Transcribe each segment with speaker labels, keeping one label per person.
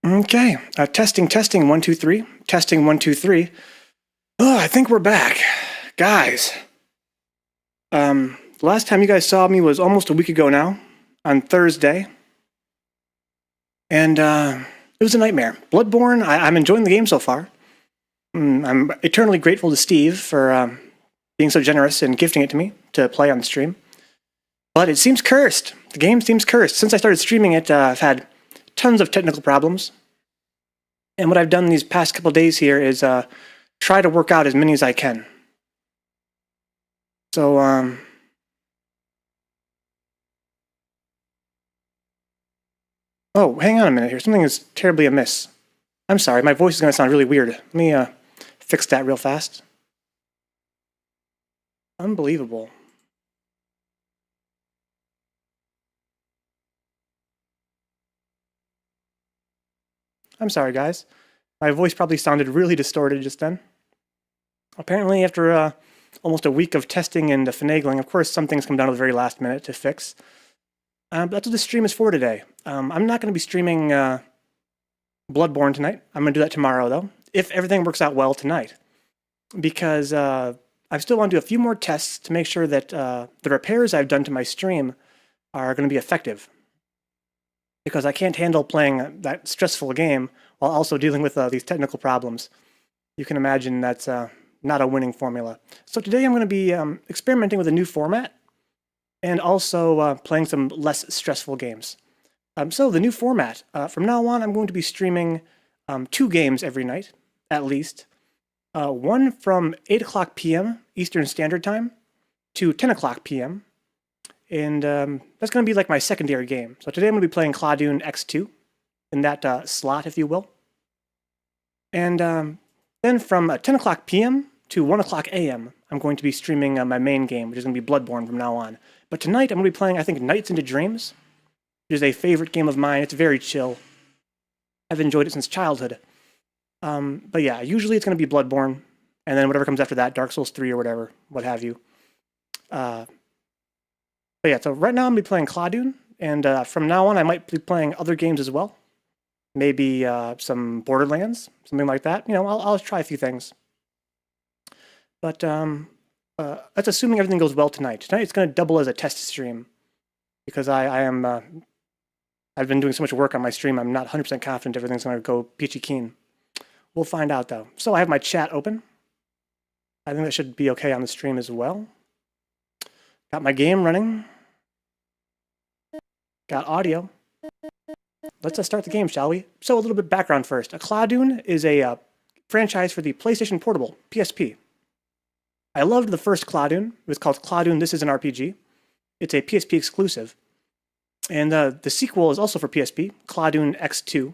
Speaker 1: Okay, testing, 1, 2, 3. Testing, 1, 2, 3. Oh, I think we're back. Guys, the last time you guys saw me was almost a week ago now, on Thursday. And it was a nightmare. Bloodborne, I'm enjoying the game so far. I'm eternally grateful to Steve for being so generous and gifting it to me to play on stream. But it seems cursed. The game seems cursed. Since I started streaming it, I've had tons of technical problems. And what I've done these past couple days here is try to work out as many as I can. So, oh, hang on a minute here. Something is terribly amiss. I'm sorry, my voice is going to sound really weird. Let me fix that real fast. Unbelievable. I'm sorry, guys. My voice probably sounded really distorted just then. Apparently, after almost a week of testing and finagling, of course, some things come down to the very last minute to fix. But that's what this stream is for today. I'm not going to be streaming Bloodborne tonight. I'm going to do that tomorrow, though, if everything works out well tonight. Because I still want to do a few more tests to make sure that the repairs I've done to my stream are going to be effective. Because I can't handle playing that stressful game while also dealing with these technical problems. You can imagine that's not a winning formula. So today I'm going to be experimenting with a new format and also playing some less stressful games. So the new format, from now on I'm going to be streaming 2 games every night, at least. One from 8 o'clock p.m. Eastern Standard Time to 10 o'clock p.m. And that's going to be like my secondary game. So today I'm going to be playing Cladun X2 in that slot, if you will. And then from 10 o'clock p.m. to 1 o'clock a.m., I'm going to be streaming my main game, which is going to be Bloodborne from now on. But tonight I'm going to be playing, I think, Nights into Dreams, which is a favorite game of mine. It's very chill. I've enjoyed it since childhood. But yeah, usually it's going to be Bloodborne, and then whatever comes after that, Dark Souls 3 or whatever, what have you. But yeah, so right now I'm going to be playing Cladun, and from now on I might be playing other games as well. Maybe some Borderlands, something like that. You know, I'll try a few things. But that's assuming everything goes well tonight. Tonight it's going to double as a test stream, because I've been doing so much work on my stream, I'm not 100% confident everything's going to go peachy keen. We'll find out, though. So I have my chat open. I think that should be okay on the stream as well. Got my game running. Got audio. Let's start the game, shall we? So a little bit of background first. Cladun is a franchise for the PlayStation Portable, PSP. I loved the first Cladun. It was called Cladun This Is an RPG. It's a PSP exclusive. And the sequel is also for PSP, Cladun X2.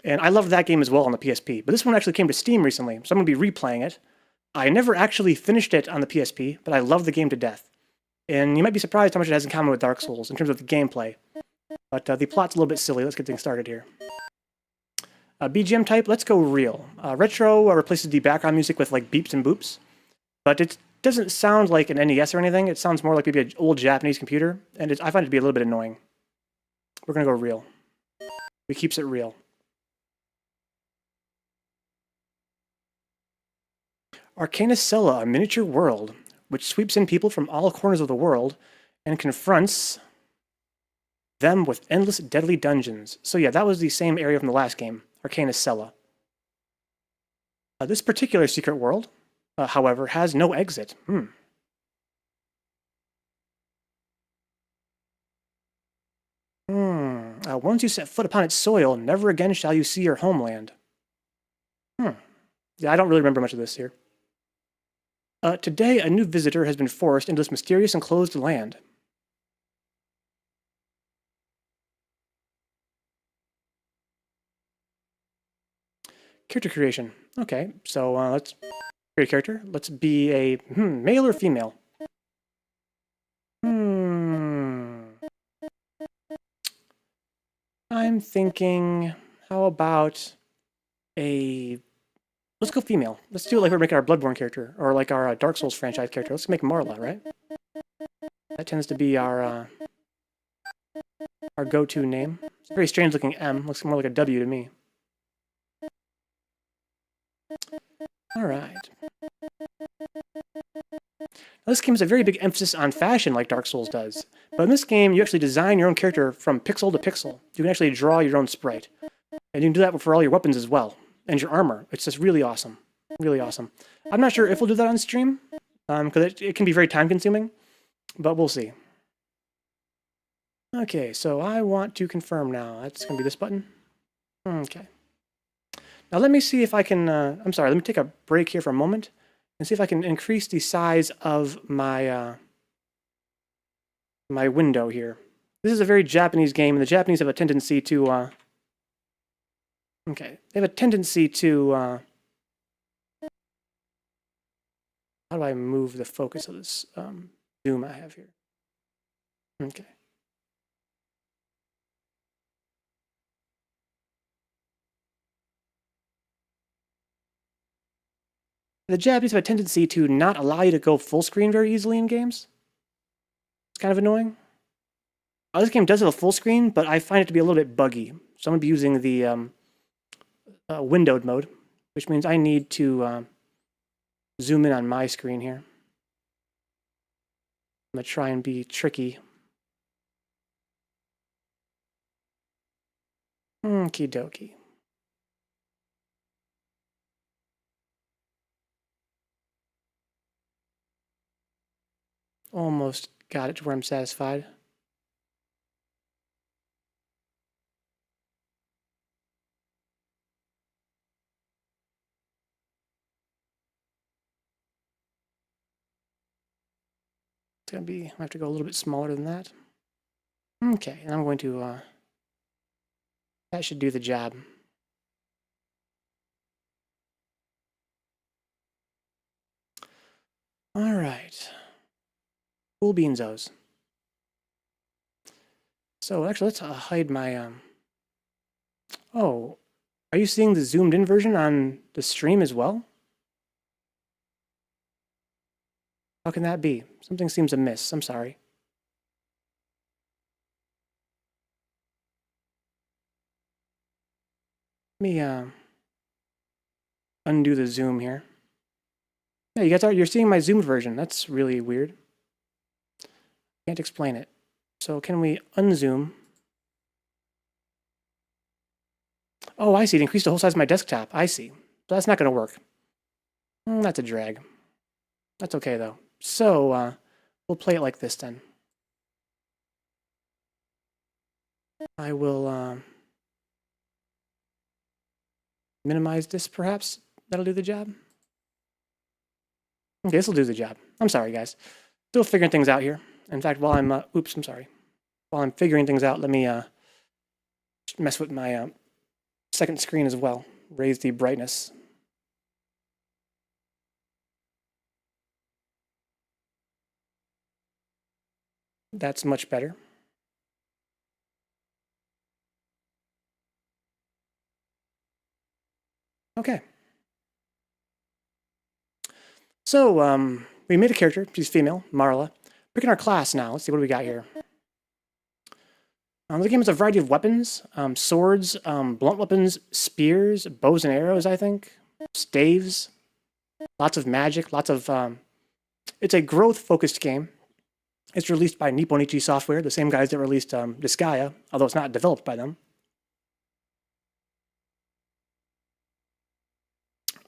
Speaker 1: And I loved that game as well on the PSP. But this one actually came to Steam recently, so I'm going to be replaying it. I never actually finished it on the PSP, but I love the game to death. And you might be surprised how much it has in common with Dark Souls in terms of the gameplay. But the plot's a little bit silly. Let's get things started here. BGM type, let's go real. Retro replaces the background music with like beeps and boops. But it doesn't sound like an NES or anything. It sounds more like maybe an old Japanese computer. And I find it to be a little bit annoying. We're going to go real. We keeps it real. Arcana Stella, a miniature world, which sweeps in people from all corners of the world and confronts them with endless deadly dungeons. So yeah, that was the same area from the last game, Arcana Stella. This particular secret world, however, has no exit. Once you set foot upon its soil, never again shall you see your homeland. Yeah, I don't really remember much of this here. Today, a new visitor has been forced into this mysterious enclosed land. Character creation. Okay, so let's create a character. Let's be a male or female. I'm thinking, how about a... Let's go female. Let's do it like we're making our Bloodborne character, or like our Dark Souls franchise character. Let's make Marla, right? That tends to be our go-to name. It's a very strange looking M. Looks more like a W to me. All right. Now, this game has a very big emphasis on fashion, like Dark Souls does. But in this game, you actually design your own character from pixel to pixel. You can actually draw your own sprite. And you can do that for all your weapons as well. And your armor. It's just really awesome. Really awesome. I'm not sure if we'll do that on stream, because it can be very time-consuming. But we'll see. Okay, so I want to confirm now. That's going to be this button. Okay. Now let me see if I can... I'm sorry, let me take a break here for a moment. And see if I can increase the size of my my window here. This is a very Japanese game, and the Japanese have a tendency to okay, they have a tendency to how do I move the focus of this zoom I have here? Okay. The Japanese have a tendency to not allow you to go full screen very easily in games. It's kind of annoying. This game does have a full screen, but I find it to be a little bit buggy. So I'm going to be using the windowed mode, which means I need to zoom in on my screen here. I'm going to try and be tricky. Okie dokie. Almost got it to where I'm satisfied. It's going to be, I have to go a little bit smaller than that. Okay, and I'm going to, that should do the job. All right. Cool beanzos. So actually, let's hide my, oh, are you seeing the zoomed in version on the stream as well? How can that be? Something seems amiss. I'm sorry. Let me undo the zoom here. Yeah, you guys you're seeing my zoomed version. That's really weird. Can't explain it. So can we unzoom? Oh, I see. It increased the whole size of my desktop. I see. So that's not going to work. That's a drag. That's okay, though. So we'll play it like this, then. I will minimize this, perhaps. That'll do the job. Okay, this will do the job. I'm sorry, guys. Still figuring things out here. In fact, while I'm, oops, I'm sorry. While I'm figuring things out, let me mess with my second screen as well. Raise the brightness. That's much better. Okay. So, we made a character. She's female, Marla. Picking our class now. Let's see what do we got here. The game has a variety of weapons, swords, blunt weapons, spears, bows and arrows, I think, staves, lots of magic, lots of... it's a growth-focused game. It's released by Nipponichi Software, the same guys that released Disgaea, although it's not developed by them.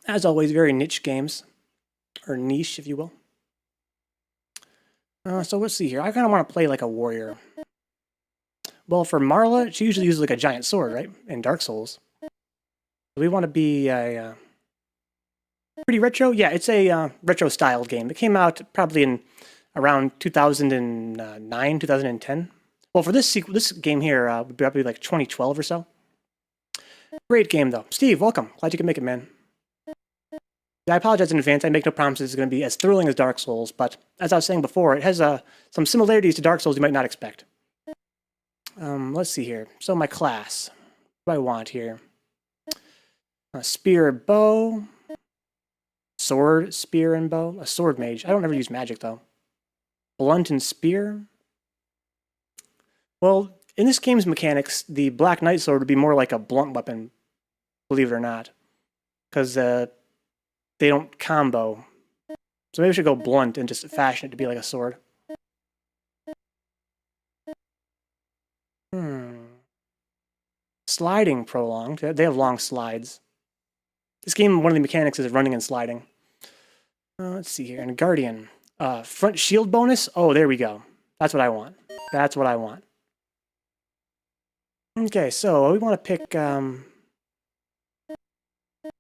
Speaker 1: As always, very niche games, or niche, if you will. So let's see here. I kind of want to play like a warrior. Well, for Marla, she usually uses like a giant sword, right? In Dark Souls. We want to be a pretty retro. Yeah, it's a retro-styled game. It came out probably in around 2009, 2010. Well, for this game here, would be probably like 2012 or so. Great game, though. Steve, welcome. Glad you could make it, man. Yeah, I apologize in advance. I make no promises it's going to be as thrilling as Dark Souls, but as I was saying before, it has some similarities to Dark Souls you might not expect. Let's see here. So my class. What do I want here? A spear, bow. Sword, spear, and bow. A sword mage. I don't ever use magic, though. Blunt and spear. Well, in this game's mechanics, the Black Knight sword would be more like a blunt weapon, believe it or not. Because they they don't combo. So maybe we should go blunt and just fashion it to be like a sword. Sliding prolonged. They have long slides. This game, one of the mechanics is running and sliding. Let's see here. And Guardian. Front shield bonus? Oh, there we go. That's what I want. That's what I want. Okay, so we want to pick...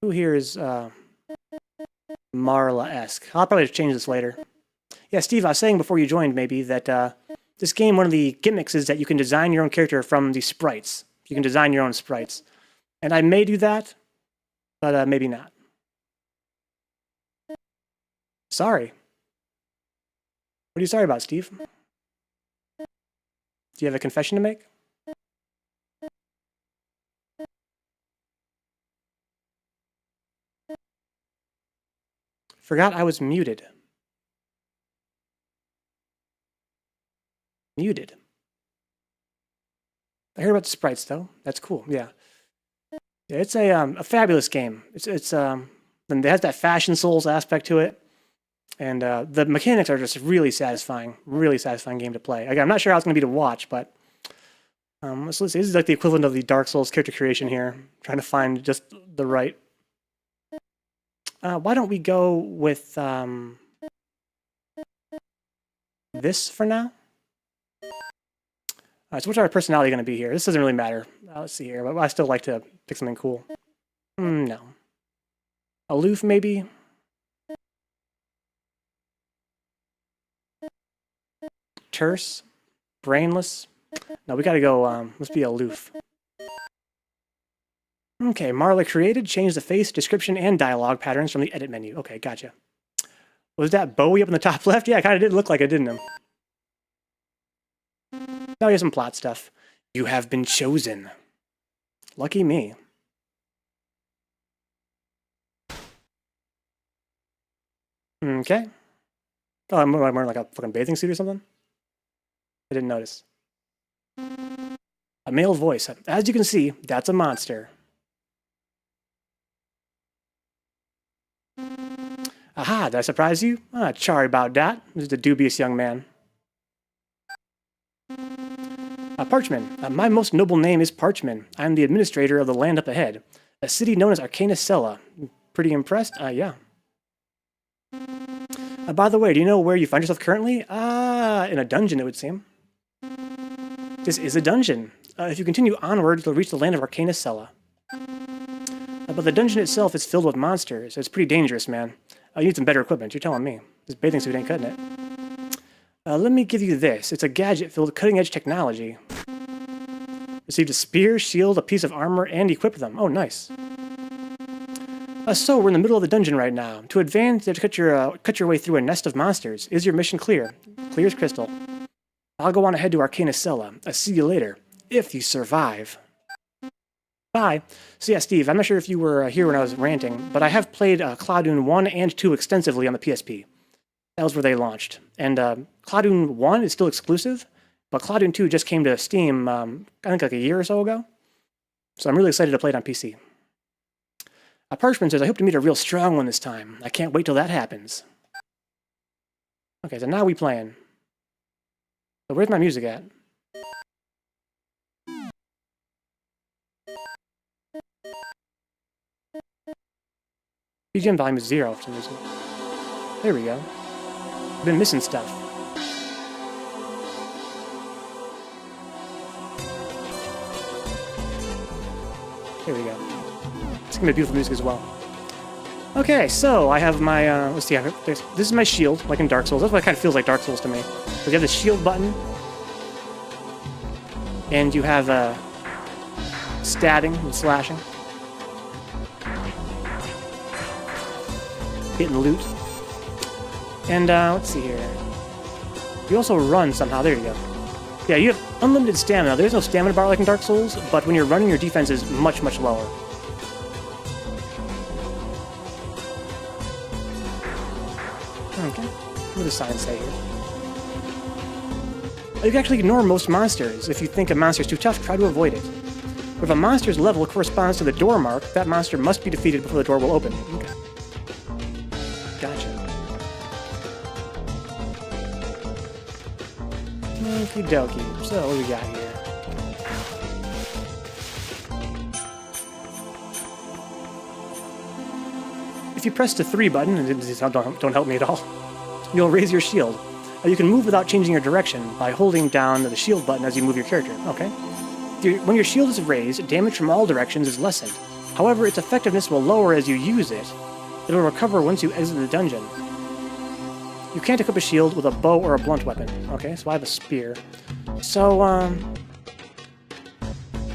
Speaker 1: who here is Marla-esque? I'll probably change this later. Yeah, Steve, I was saying before you joined, maybe, that this game, one of the gimmicks is that you can design your own character from the sprites. You can design your own sprites. And I may do that, but maybe not. Sorry. What are you sorry about, Steve? Do you have a confession to make? Forgot I was muted. Muted. I heard about the sprites, though. That's cool, yeah. Yeah, it's a fabulous game. It has that Fashion Souls aspect to it. And the mechanics are just really satisfying game to play. Again, I'm not sure how it's going to be to watch, but let's see. This is like the equivalent of the Dark Souls character creation here. I'm trying to find just the right... why don't we go with this for now? So what's our personality going to be here? This doesn't really matter. Let's see here, but I still like to pick something cool. No. Aloof, maybe? Terse? Brainless? No, we gotta go, let's be aloof. Okay, Marla created, changed the face, description, and dialogue patterns from the edit menu. Okay, gotcha. Was that Bowie up in the top left? Yeah, it kind of did look like it, didn't it? Now here's some plot stuff. You have been chosen. Lucky me. Okay. Oh, I'm wearing like a fucking bathing suit or something? I didn't notice. A male voice. As you can see, that's a monster. Aha, did I sorry you? Sorry about that. This is the dubious young man. Parchman. My most noble name is Parchman. I am the administrator of the land up ahead, a city known as Arcana Stella. Pretty impressed? Yeah. By the way, do you know where you find yourself currently? In a dungeon, it would seem. This is a dungeon. If you continue onward, you'll reach the land of Arcana Stella. But the dungeon itself is filled with monsters. It's pretty dangerous, man. You need some better equipment, you're telling me. This bathing suit ain't cutting it. Let me give you this. It's a gadget filled with cutting-edge technology. Received a spear, shield, a piece of armor, and equipped them. Oh, nice. So, we're in the middle of the dungeon right now. To advance, you have to cut your way through a nest of monsters. Is your mission clear? Clear as crystal. I'll go on ahead to Arcana Stella. I'll see you later. If you survive. Bye. So yeah, Steve, I'm not sure if you were here when I was ranting, but I have played Cladun 1 and 2 extensively on the PSP. That was where they launched. And Cladun 1 is still exclusive, but Cladun 2 just came to Steam, I think like a year or so ago. So I'm really excited to play it on PC. Parchman says, I hope to meet a real strong one this time. I can't wait till that happens. Okay, so now we playing. So where's my music at? BGM volume is 0 for some reason. There we go. I've been missing stuff. There we go. It's gonna be beautiful music as well. Okay, so I have my, let's see, this is my shield, like in Dark Souls. That's what it kind of feels like Dark Souls to me. So you have the shield button, and you have stabbing and slashing. Getting loot. And let's see here. You also run somehow. There you go. Yeah, you have unlimited stamina. There's no stamina bar like in Dark Souls, but when you're running, your defense is much, much lower. Okay. What does the sign say here? You can actually ignore most monsters. If you think a monster is too tough, try to avoid it. But if a monster's level corresponds to the door mark, that monster must be defeated before the door will open. Okay. Okie dokie. So, what do we got here? If you press the 3 button, and these don't help me at all, you'll raise your shield. You can move without changing your direction by holding down the shield button as you move your character. Okay. When your shield is raised, damage from all directions is lessened. However, its effectiveness will lower as you use it. It will recover once you exit the dungeon. You can't equip a shield with a bow or a blunt weapon. Okay, so I have a spear. So,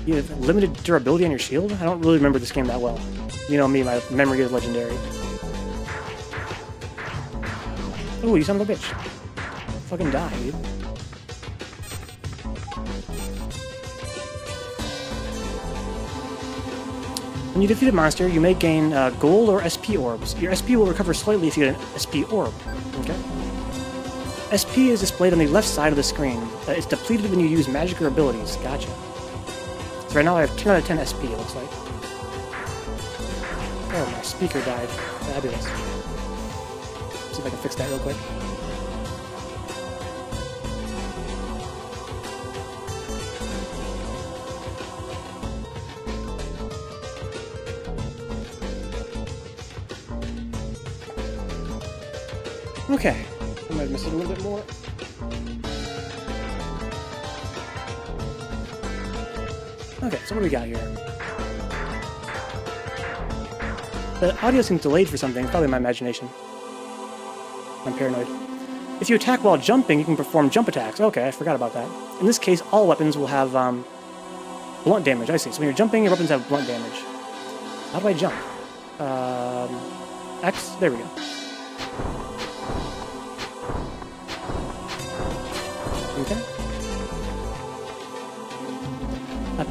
Speaker 1: you have limited durability on your shield? I don't really remember this game that well. You know me, my memory is legendary. Oh, you son of a bitch. Fucking die, dude. When you defeat a monster, you may gain gold or SP orbs. Your SP will recover slightly if you get an SP orb. Okay? SP is displayed on the left side of the screen. It's depleted when you use magic or abilities. Gotcha. So right now I have 10 out of 10 SP, it looks like. Oh, my speaker died. Fabulous. See if I can fix that real quick. Okay, I might have missed it a little bit more. Okay, so what do we got here? The audio seems delayed for something, it's probably my imagination. I'm paranoid. If you attack while jumping, you can perform jump attacks. Okay, I forgot about that. In this case, all weapons will have blunt damage. I see. So when you're jumping, your weapons have blunt damage. How do I jump? X? There we go. Okay.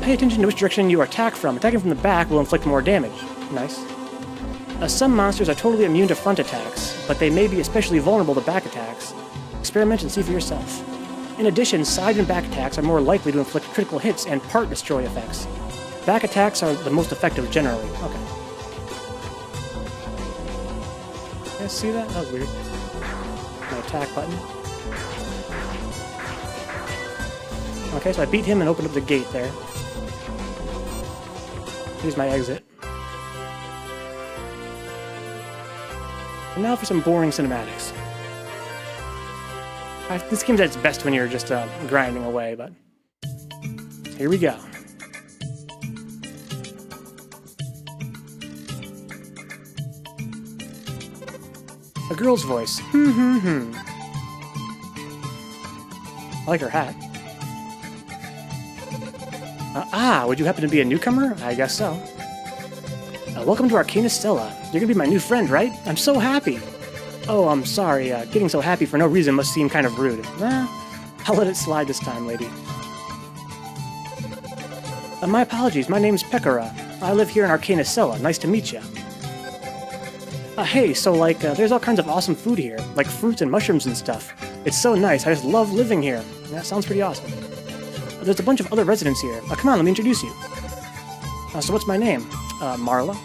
Speaker 1: Pay attention to which direction you attack from. Attacking from the back will inflict more damage. Nice. Some monsters are totally immune to front attacks, but they may be especially vulnerable to back attacks. Experiment and see for yourself. In addition, side and back attacks are more likely to inflict critical hits and part destroy effects. Back attacks are the most effective generally. Okay. You guys see that? That was weird. My attack button. Okay, so I beat him and opened up the gate there. Here's my exit. And now for some boring cinematics. This game's at its best when you're just grinding away, but here we go. A girl's voice. I like her hat. Would you happen to be a newcomer? I guess so. Welcome to Arcana Stella. You're gonna be my new friend, right? I'm so happy. Oh, I'm sorry. Getting so happy for no reason must seem kind of rude. I'll let it slide this time, lady. My apologies. My name's Pekara. I live here in Arcana Stella. Nice to meet you. Hey, so there's all kinds of awesome food here, like fruits and mushrooms and stuff. It's so nice. I just love living here. That sounds pretty awesome. There's a bunch of other residents here. Come on, let me introduce you. So what's my name? Marla.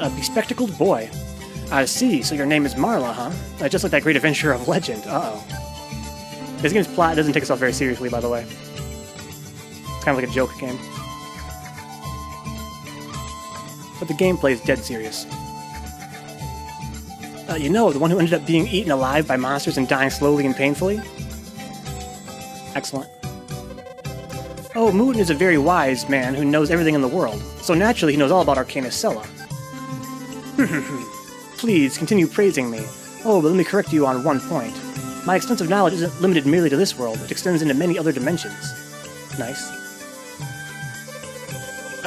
Speaker 1: A bespectacled boy. I see, so your name is Marla, huh? Just like that great adventure of legend. Uh-oh. This game's plot doesn't take itself very seriously, by the way. It's kind of like a joke game. But the gameplay is dead serious. You know, the one who ended up being eaten alive by monsters and dying slowly and painfully? Excellent. Oh, Mooten is a very wise man who knows everything in the world, so naturally he knows all about Arcana Stella. Please, continue praising me. Oh, but let me correct you on one point. My extensive knowledge isn't limited merely to this world, it extends into many other dimensions. Nice.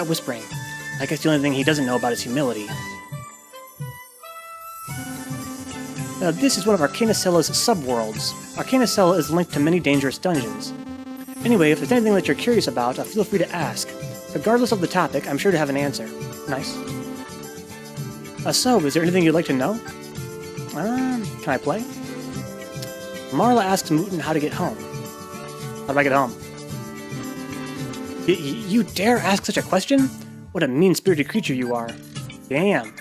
Speaker 1: Whispering. I guess the only thing he doesn't know about is humility. This is one of Arcana Stella's subworlds. Arcana Stella is linked to many dangerous dungeons. Anyway, if there's anything that you're curious about, feel free to ask. Regardless of the topic, I'm sure to have an answer. Nice. So, is there anything you'd like to know? Can I play? Marla asks Mooten how to get home. How do I get home? You dare ask such a question? What a mean-spirited creature you are. Damn.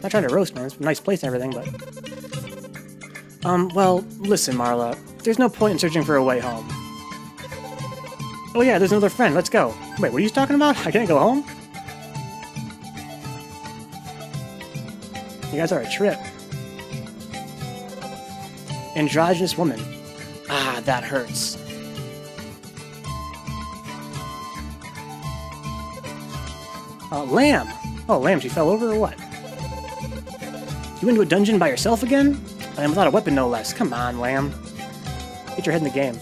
Speaker 1: Not trying to roast, man. It's a nice place and everything, but... Well, listen, Marla. There's no point in searching for a way home. Oh yeah, there's another friend. Let's go. Wait, what are you talking about? I can't go home? You guys are a trip. Androgynous woman. Ah, that hurts. Lamb. Oh, Lamb, she fell over or what? You into a dungeon by yourself again? And without a weapon, no less. Come on, Lamb. Get your head in the game.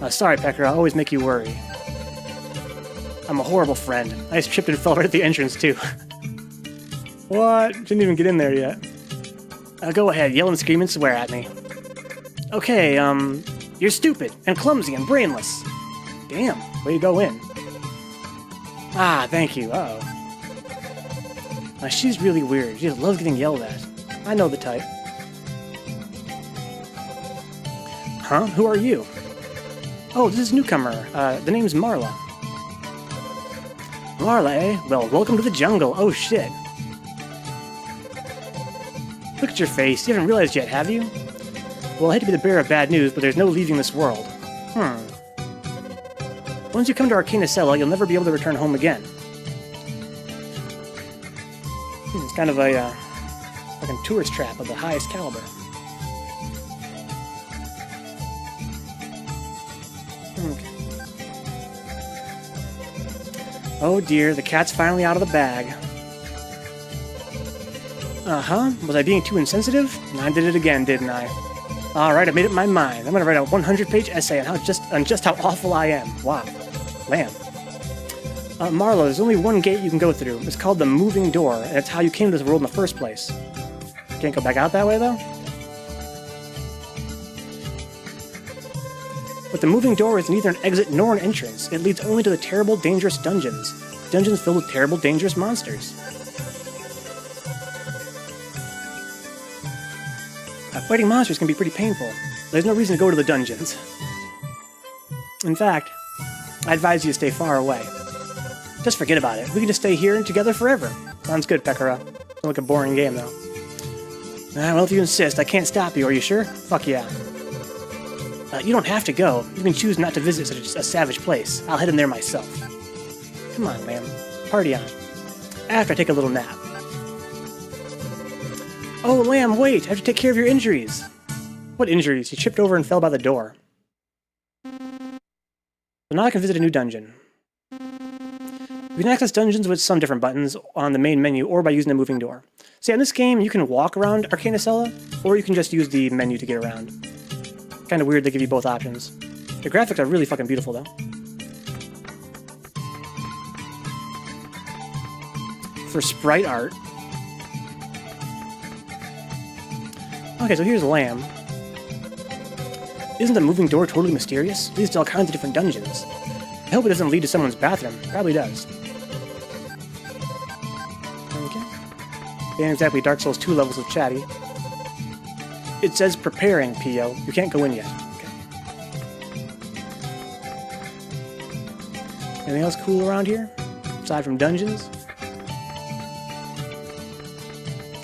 Speaker 1: Sorry, Pecker, I always make you worry. I'm a horrible friend. I just tripped and fell right at the entrance, too. What? Didn't even get in there yet. Go ahead, yell and scream and swear at me. Okay, you're stupid, and clumsy, and brainless. Damn, way to go in. Ah, thank you, uh-oh. She's really weird. She just loves getting yelled at. I know the type. Huh? Who are you? Oh, this is a newcomer. The name's Marla. Marla, eh? Well, welcome to the jungle. Oh, shit. Look at your face. You haven't realized yet, have you? Well, I hate to be the bearer of bad news, but there's no leaving this world. Once you come to Arcana Stella, you'll never be able to return home again. It's kind of a fucking tourist trap of the highest caliber. Okay. Oh dear, the cat's finally out of the bag. Uh-huh. Was I being too insensitive? I did it again, didn't I? Alright, I made up my mind. I'm gonna write a 100-page essay on just how awful I am. Wow. Lamb. Marla, there's only one gate you can go through. It's called the Moving Door, and it's how you came to this world in the first place. Can't go back out that way, though? But the Moving Door is neither an exit nor an entrance. It leads only to the terrible, dangerous dungeons. Dungeons filled with terrible, dangerous monsters. Fighting monsters can be pretty painful. There's no reason to go to the dungeons. In fact, I advise you to stay far away. Just forget about it. We can just stay here and together forever. Sounds good, Pekara. Sounds like a boring game, though. Well, if you insist, I can't stop you. Are you sure? Fuck yeah. You don't have to go. You can choose not to visit such a savage place. I'll head in there myself. Come on, man. Party on. After I take a little nap. Oh, Lamb, wait! I have to take care of your injuries! What injuries? You tripped over and fell by the door. So now I can visit a new dungeon. You can access dungeons with some different buttons on the main menu or by using the moving door. See, in this game, you can walk around Arcana Stella, or you can just use the menu to get around. Kinda weird they give you both options. The graphics are really fucking beautiful, though. For sprite art... Okay, so here's Lamb. Isn't the moving door totally mysterious? It leads to all kinds of different dungeons. I hope it doesn't lead to someone's bathroom. Probably does. Okay. Ain't exactly Dark Souls 2 levels of chatty. It says preparing, P.O. You can't go in yet. Okay. Anything else cool around here? Aside from dungeons?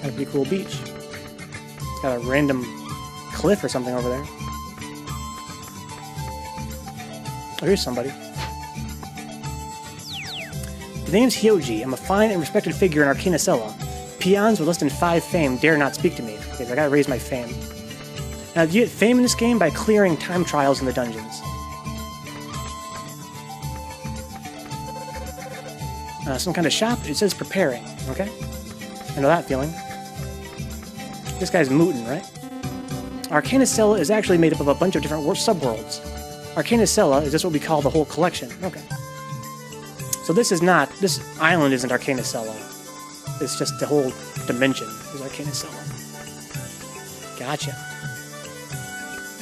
Speaker 1: Got a pretty cool beach. It's got a random cliff or something over there. Oh, here's somebody. The name's Hyoji. I'm a fine and respected figure in Arcana Stella. Peons with less than 5 fame dare not speak to me. Okay, so I gotta raise my fame. Now, you get fame in this game by clearing time trials in the dungeons. Some kind of shop. It says preparing. Okay? I know that feeling. This guy's mootin', right? Arcana Stella is actually made up of a bunch of different subworlds. Arcana Stella is just what we call the whole collection. Okay. So this island isn't Arcana Stella. It's just the whole dimension is Arcana Stella. Gotcha.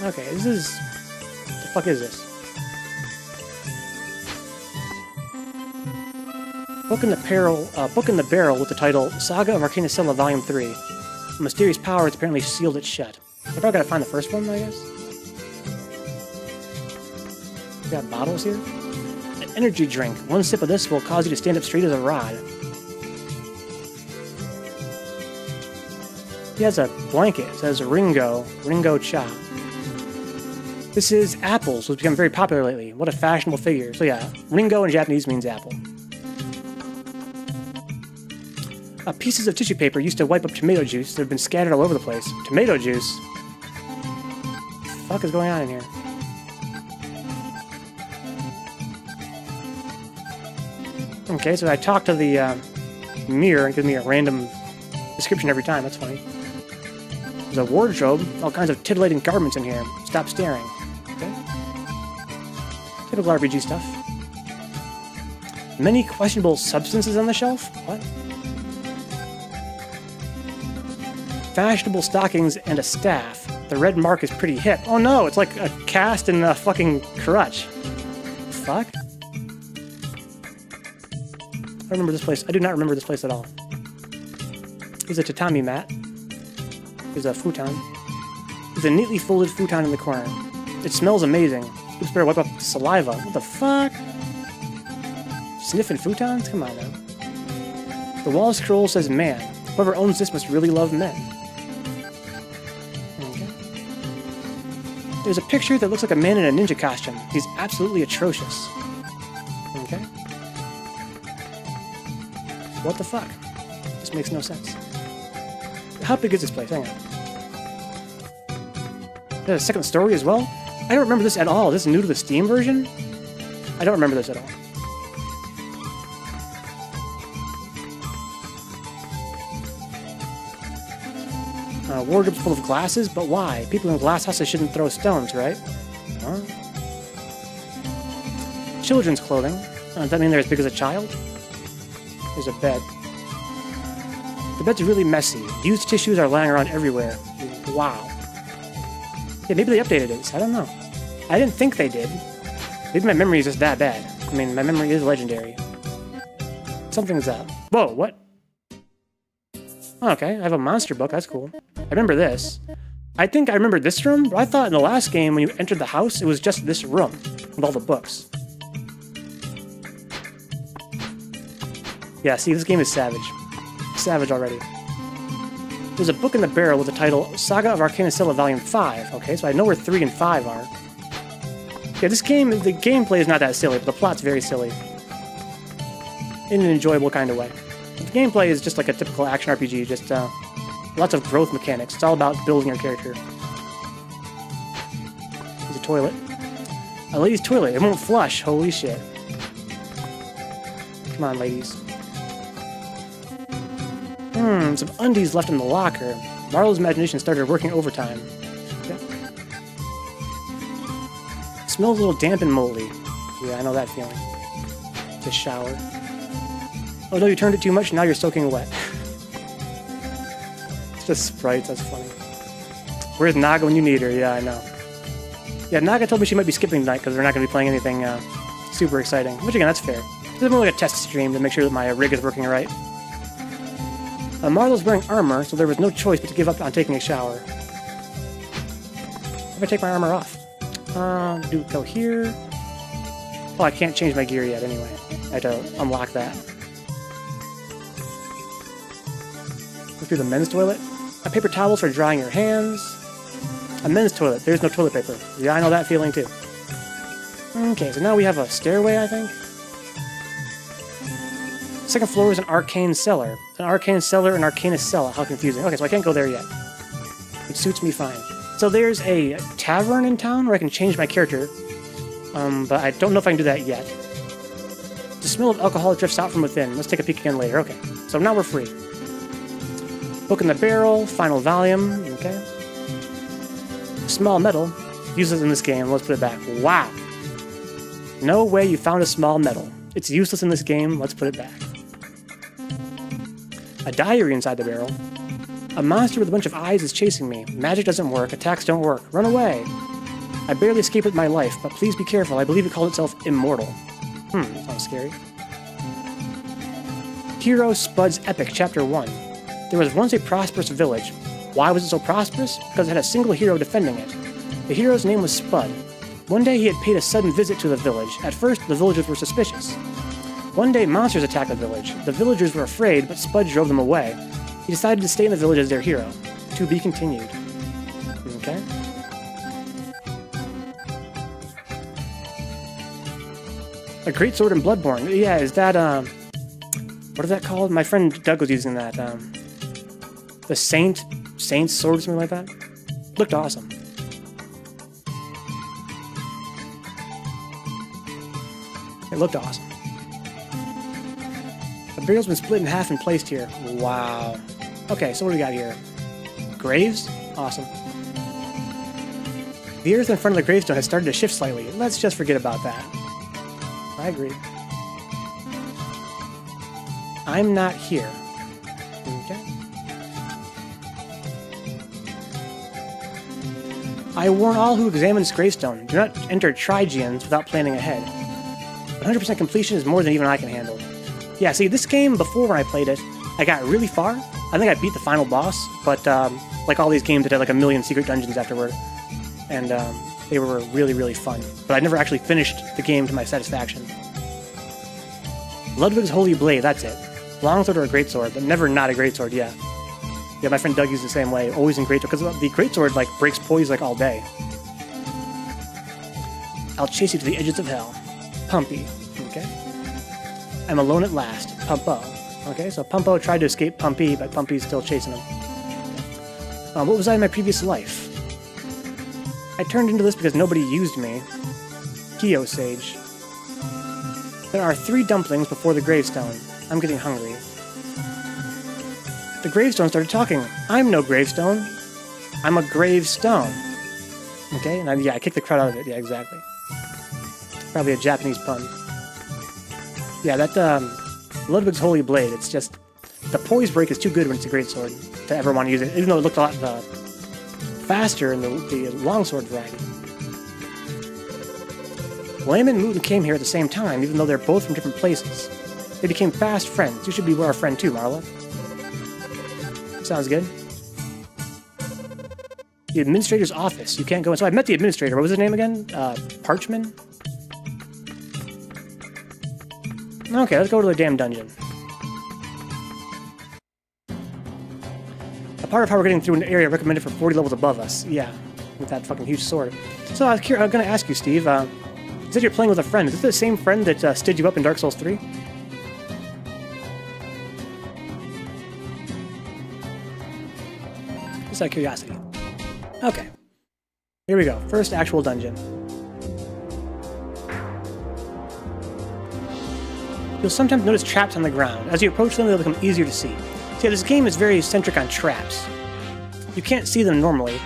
Speaker 1: Okay, what the fuck is this? Book in the barrel with the title Saga of Arcana Stella Volume 3. A mysterious power has apparently sealed it shut. I probably gotta find the first one, I guess. We got bottles here. An energy drink. One sip of this will cause you to stand up straight as a rod. He has a blanket. It says Ringo Cha. This is apples, which become very popular lately. What a fashionable figure. So yeah, Ringo in Japanese means apple. Pieces of tissue paper used to wipe up tomato juice that have been scattered all over the place. Tomato juice? What the fuck is going on in here? Okay, so I talk to the mirror and gives me a random description every time. That's funny. There's a wardrobe, all kinds of titillating garments in here. Stop staring. Okay. Typical RPG stuff. Many questionable substances on the shelf? What? Fashionable stockings and a staff. The red mark is pretty hip. Oh no, it's like a cast and a fucking crutch. Fuck? I remember this place. I do not remember this place at all. There's a tatami mat. There's a futon. There's a neatly folded futon in the corner. It smells amazing. Oops, better wipe up the saliva. What the fuck? Sniffing futons? Come on now. The wall scroll says man. Whoever owns this must really love men. Okay. There's a picture that looks like a man in a ninja costume. He's absolutely atrocious. Okay. What the fuck? This makes no sense. How big is this place? Hang on. There's a second story as well? I don't remember this at all. This is new to the Steam version? I don't remember this at all. Wardrobe's full of glasses, but why? People in glass houses shouldn't throw stones, right? Huh? Children's clothing. Does that mean they're as big as a child? There's a bed. The bed's really messy. Used tissues are lying around everywhere. Wow. Yeah, maybe they updated it. I don't know. I didn't think they did. Maybe my memory is just that bad. I mean, my memory is legendary. Something's up. Whoa, what? Oh, okay, I have a monster book. That's cool. I remember this. I think I remember this room, but I thought in the last game when you entered the house, it was just this room with all the books. Yeah, see, this game is savage. Savage already. There's a book in the barrel with the title Saga of Arcana Stella Volume 5. Okay, so I know where 3 and 5 are. Yeah, this game, the gameplay is not that silly, but the plot's very silly. In an enjoyable kind of way. The gameplay is just like a typical action RPG, just lots of growth mechanics. It's all about building your character. There's a toilet. A lady's toilet. It won't flush. Holy shit. Come on, ladies. Some undies left in the locker. Marlo's imagination started working overtime. Okay. Smells a little damp and moldy. Yeah, I know that feeling. Just shower. Oh no, you turned it too much, now you're soaking wet. It's just sprites, that's funny. Where's Naga when you need her? Yeah, I know. Yeah, Naga told me she might be skipping tonight because we're not going to be playing anything super exciting. Which again, that's fair. This is more like a test stream to make sure that my rig is working right. Marlo's wearing armor, so there was no choice but to give up on taking a shower. If I take my armor off? Do go here. Oh, I can't change my gear yet anyway. I have to unlock that. Go through the men's toilet. A paper towel for drying your hands. A men's toilet. There's no toilet paper. Yeah, I know that feeling too. Okay, so now we have a stairway, I think. Second floor is an arcane cellar. An arcane cellar and Arcana Stella. How confusing. Okay, so I can't go there yet. It suits me fine. So there's a tavern in town where I can change my character. But I don't know if I can do that yet. The smell of alcohol drifts out from within. Let's take a peek again later. Okay, so now we're free. Book in the barrel, final volume. Okay. Small metal. Useless in this game. Let's put it back. Wow. No way you found a small metal. It's useless in this game. Let's put it back. A diary inside the barrel. A monster with a bunch of eyes is chasing me. Magic doesn't work. Attacks don't work. Run away. I barely escaped with my life, but please be careful. I believe it called itself Immortal. Sounds scary. Hero Spud's Epic, Chapter 1. There was once a prosperous village. Why was it so prosperous? Because it had a single hero defending it. The hero's name was Spud. One day he had paid a sudden visit to the village. At first, the villagers were suspicious. One day, monsters attacked the village. The villagers were afraid, but Spud drove them away. He decided to stay in the village as their hero. To be continued. Okay. A great sword in Bloodborne. Yeah, is that, what is that called? My friend Doug was using that, the Saint's sword or something like that. Looked awesome. It looked awesome. The barrel's been split in half and placed here. Wow. Okay, so what do we got here? Graves? Awesome. The earth in front of the gravestone has started to shift slightly. Let's just forget about that. I agree. I'm not here. Okay. I warn all who examine this gravestone, do not enter Trigeans without planning ahead. 100% completion is more than even I can handle. Yeah, see, this game, before when I played it, I got really far. I think I beat the final boss, but like all these games, it had like a million secret dungeons afterward. And they were really, really fun. But I never actually finished the game to my satisfaction. Ludwig's Holy Blade, that's it. Longsword or a greatsword, but never not a greatsword, yeah. Yeah, my friend Doug used the same way, always in greatsword, because the greatsword, like, breaks poise, like, all day. I'll chase you to the edges of hell. Pumpy, okay. I'm alone at last. Pumpo. Okay, so Pumpo tried to escape Pumpy, but Pumpy's still chasing him. What was I in my previous life? I turned into this because nobody used me. Kyo Sage. There are 3 dumplings before the gravestone. I'm getting hungry. The gravestone started talking. I'm no gravestone. I'm a gravestone. Okay, and I kicked the crud out of it. Yeah, exactly. Probably a Japanese pun. Yeah, that, Ludwig's Holy Blade, it's just... The poise break is too good when it's a greatsword to ever want to use it, even though it looked a lot faster in the longsword variety. Lam and Mooten came here at the same time, even though they're both from different places. They became fast friends. You should be our friend too, Marla. Sounds good. The administrator's office. You can't go in. So I met the administrator. What was his name again? Parchman? Okay, let's go to the damn dungeon. A part of how we're getting through an area recommended for 40 levels above us. Yeah, with that fucking huge sword. So I'm going to ask you, Steve. You said you're playing with a friend. Is this the same friend that stood you up in Dark Souls 3? Just out of curiosity. Okay. Here we go. First actual dungeon. You'll sometimes notice traps on the ground. As you approach them, they'll become easier to see. See, this game is very centric on traps. You can't see them normally,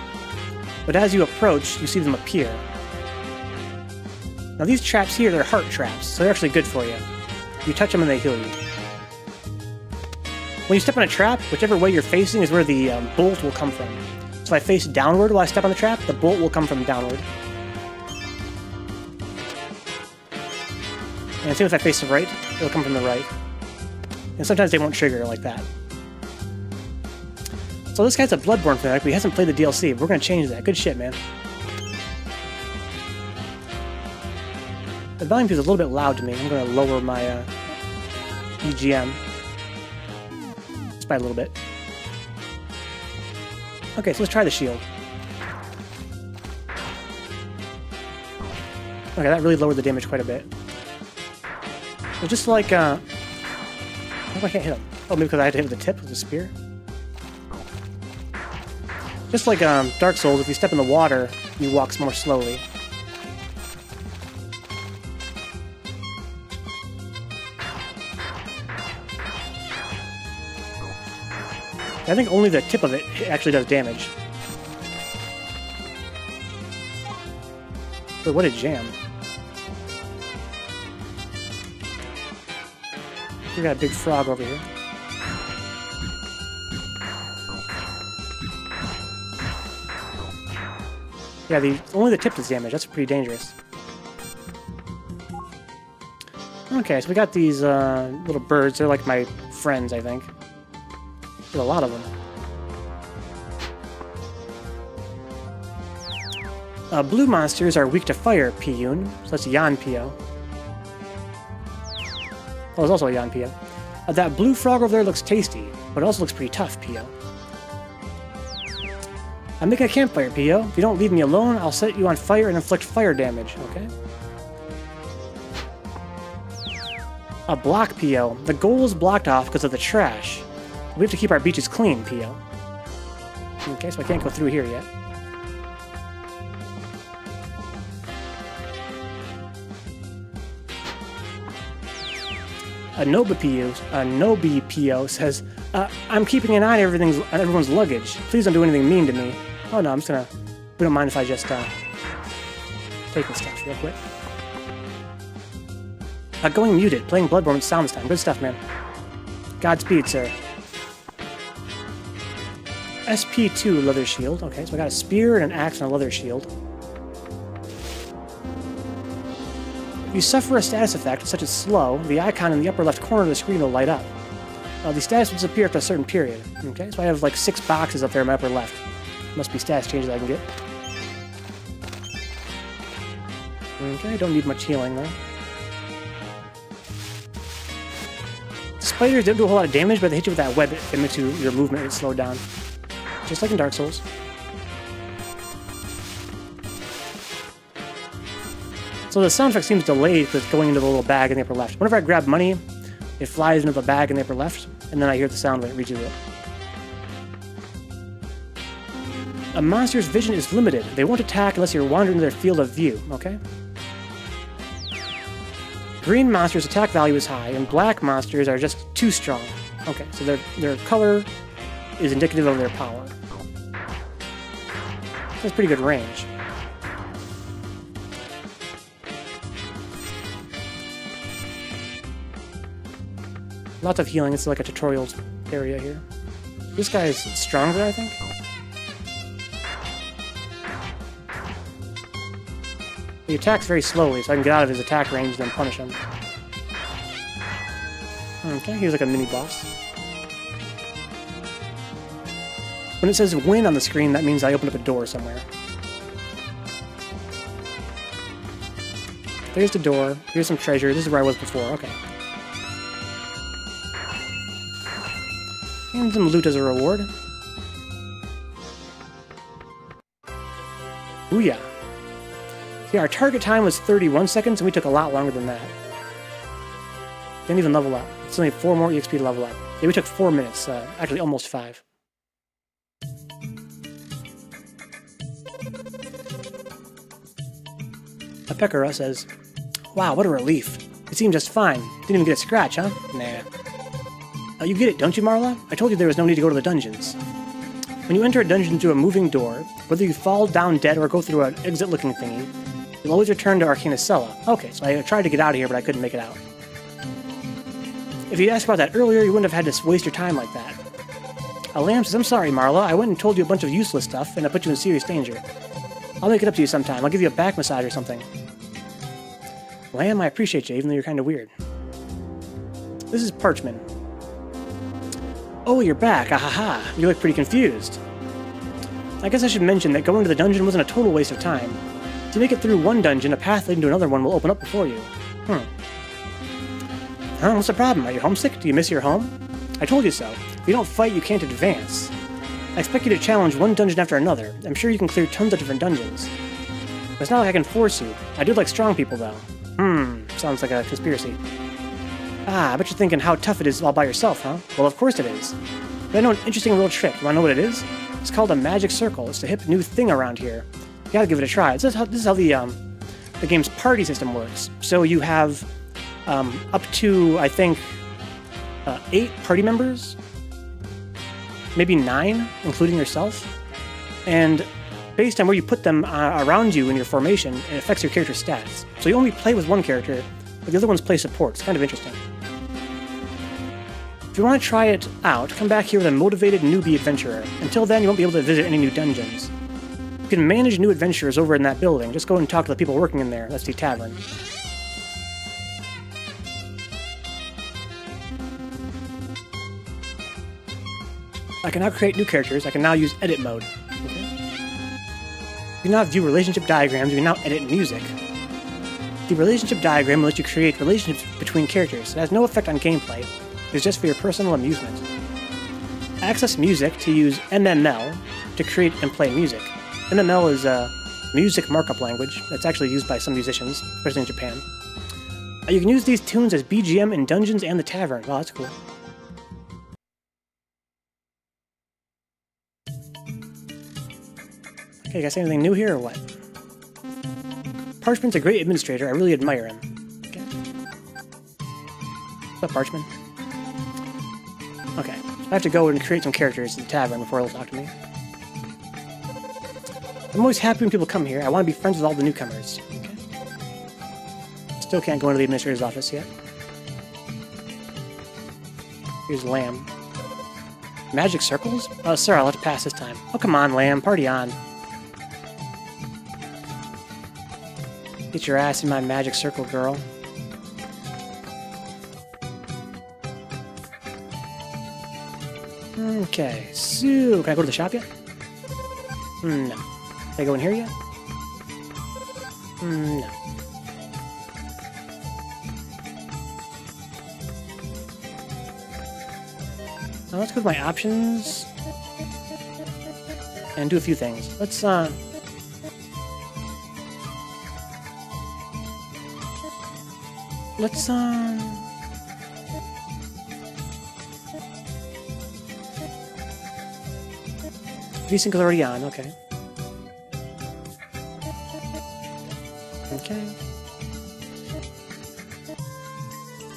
Speaker 1: but as you approach, you see them appear. Now these traps here, they're heart traps, so they're actually good for you. You touch them and they heal you. When you step on a trap, whichever way you're facing is where the bolt will come from. So if I face downward while I step on the trap, the bolt will come from downward. And same if I face the right, it'll come from the right. And sometimes they won't trigger like that. So this guy's a Bloodborne fanatic, but he hasn't played the DLC. We're gonna change that. Good shit, man. The volume feels a little bit loud to me. I'm gonna lower my EGM. Just by a little bit. Okay, so let's try the shield. Okay, that really lowered the damage quite a bit. So just like, how come I can't hit him? Oh, maybe because I had to hit with the tip of the spear? Just like Dark Souls, if you step in the water, you walk more slowly. I think only the tip of it actually does damage. But what a jam. We got a big frog over here. Yeah, only the tip does damage. That's pretty dangerous. Okay, so we got these little birds. They're like my friends, I think. There's a lot of them. Blue monsters are weak to fire, Piyun. So that's Yan Pio. Oh, there's also a Yan Pio. That blue frog over there looks tasty, but it also looks pretty tough, Pio. I'm making a campfire, P.O. If you don't leave me alone, I'll set you on fire and inflict fire damage, okay? A block, P.O. The goal is blocked off because of the trash. We have to keep our beaches clean, P.O. Okay, so I can't go through here yet. A Nobi P.O. says, I'm keeping an eye on everyone's luggage. Please don't do anything mean to me. Oh no, I'm just gonna... We don't mind if I just, take the stuff real quick. Going muted. Playing Bloodborne with sound this time. Good stuff, man. Godspeed, sir. SP2 leather shield. Okay, so I got a spear and an axe and a leather shield. If you suffer a status effect, such as slow, the icon in the upper left corner of the screen will light up. The status will disappear after a certain period. Okay, so I have like 6 boxes up there in my upper left. Must be status changes I can get. Okay, don't need much healing though. Spiders don't do a whole lot of damage, but they hit you with that web, it makes your movement get slowed down. Just like in Dark Souls. So the sound effect seems delayed because it's going into the little bag in the upper left. Whenever I grab money, it flies into the bag in the upper left, and then I hear the sound when it reaches it. A monster's vision is limited. They won't attack unless you're wandering into their field of view, okay? Green monsters' attack value is high, and black monsters are just too strong. Okay, so their color is indicative of their power. That's pretty good range. Lots of healing. It's like a tutorial area here. This guy is stronger, I think. He attacks very slowly, so I can get out of his attack range and then punish him. Okay, he's like a mini-boss. When it says win on the screen, that means I opened up a door somewhere. There's the door. Here's some treasure. This is where I was before. Okay. And some loot as a reward. Booyah. See, our target time was 31 seconds, and we took a lot longer than that. Didn't even level up. It's only 4 more EXP to level up. Yeah, we took 4 minutes. Actually, almost 5. A Pekara says, wow, what a relief. It seemed just fine. Didn't even get a scratch, huh? Nah. You get it, don't you, Marla? I told you there was no need to go to the dungeons. When you enter a dungeon through a moving door, whether you fall down dead or go through an exit-looking thingy, you'll always return to Arcana Stella. Okay, so I tried to get out of here, but I couldn't make it out. If you'd asked about that earlier, you wouldn't have had to waste your time like that. Lamb says, I'm sorry, Marla. I went and told you a bunch of useless stuff, and I put you in serious danger. I'll make it up to you sometime. I'll give you a back massage or something. Lamb, I appreciate you, even though you're kind of weird. This is Parchman. Oh, you're back. Ahaha. You look pretty confused. I guess I should mention that going to the dungeon wasn't a total waste of time. To make it through one dungeon, a path leading to another one will open up before you. Huh, what's the problem? Are you homesick? Do you miss your home? I told you so. If you don't fight, you can't advance. I expect you to challenge one dungeon after another. I'm sure you can clear tons of different dungeons. But it's not like I can force you. I do like strong people, though. Sounds like a conspiracy. Ah, I bet you're thinking how tough it is all by yourself, huh? Well, of course it is. But I know an interesting little trick. You wanna know what it is? It's called a magic circle. It's a hip new thing around here. You gotta give it a try. This is how the game's party system works. So you have up to, I think, 8 party members, maybe 9, including yourself. And based on where you put them around you in your formation, it affects your character's stats. So you only play with one character, but the other ones play support. It's kind of interesting. If you want to try it out, come back here with a motivated newbie adventurer. Until then, you won't be able to visit any new dungeons. You can manage new adventurers over in that building. Just go and talk to the people working in there. That's the tavern. I can now create new characters. I can now use edit mode. Okay. You can now view relationship diagrams. You can now edit music. The relationship diagram will let you create relationships between characters. It has no effect on gameplay. It's just for your personal amusement. Access music to use MML to create and play music. MML is a music markup language that's actually used by some musicians, especially in Japan. You can use these tunes as BGM in dungeons and the tavern. Wow, that's cool. Okay, guys, anything new here or what? Parchment's a great administrator. I really admire him. Okay. What's up, Parchment? Okay, I have to go and create some characters in the tavern before he'll talk to me. I'm always happy when people come here. I want to be friends with all the newcomers. Okay. Still can't go into the administrator's office yet. Here's Lamb. Magic circles? Oh, sir, I'll have to pass this time. Oh, come on, Lamb. Party on. Get your ass in my magic circle, girl. Okay, so can I go to the shop yet? No. Can I go in here yet? No. Now let's go to my options and do a few things. Let's VSync is already on, okay. Okay.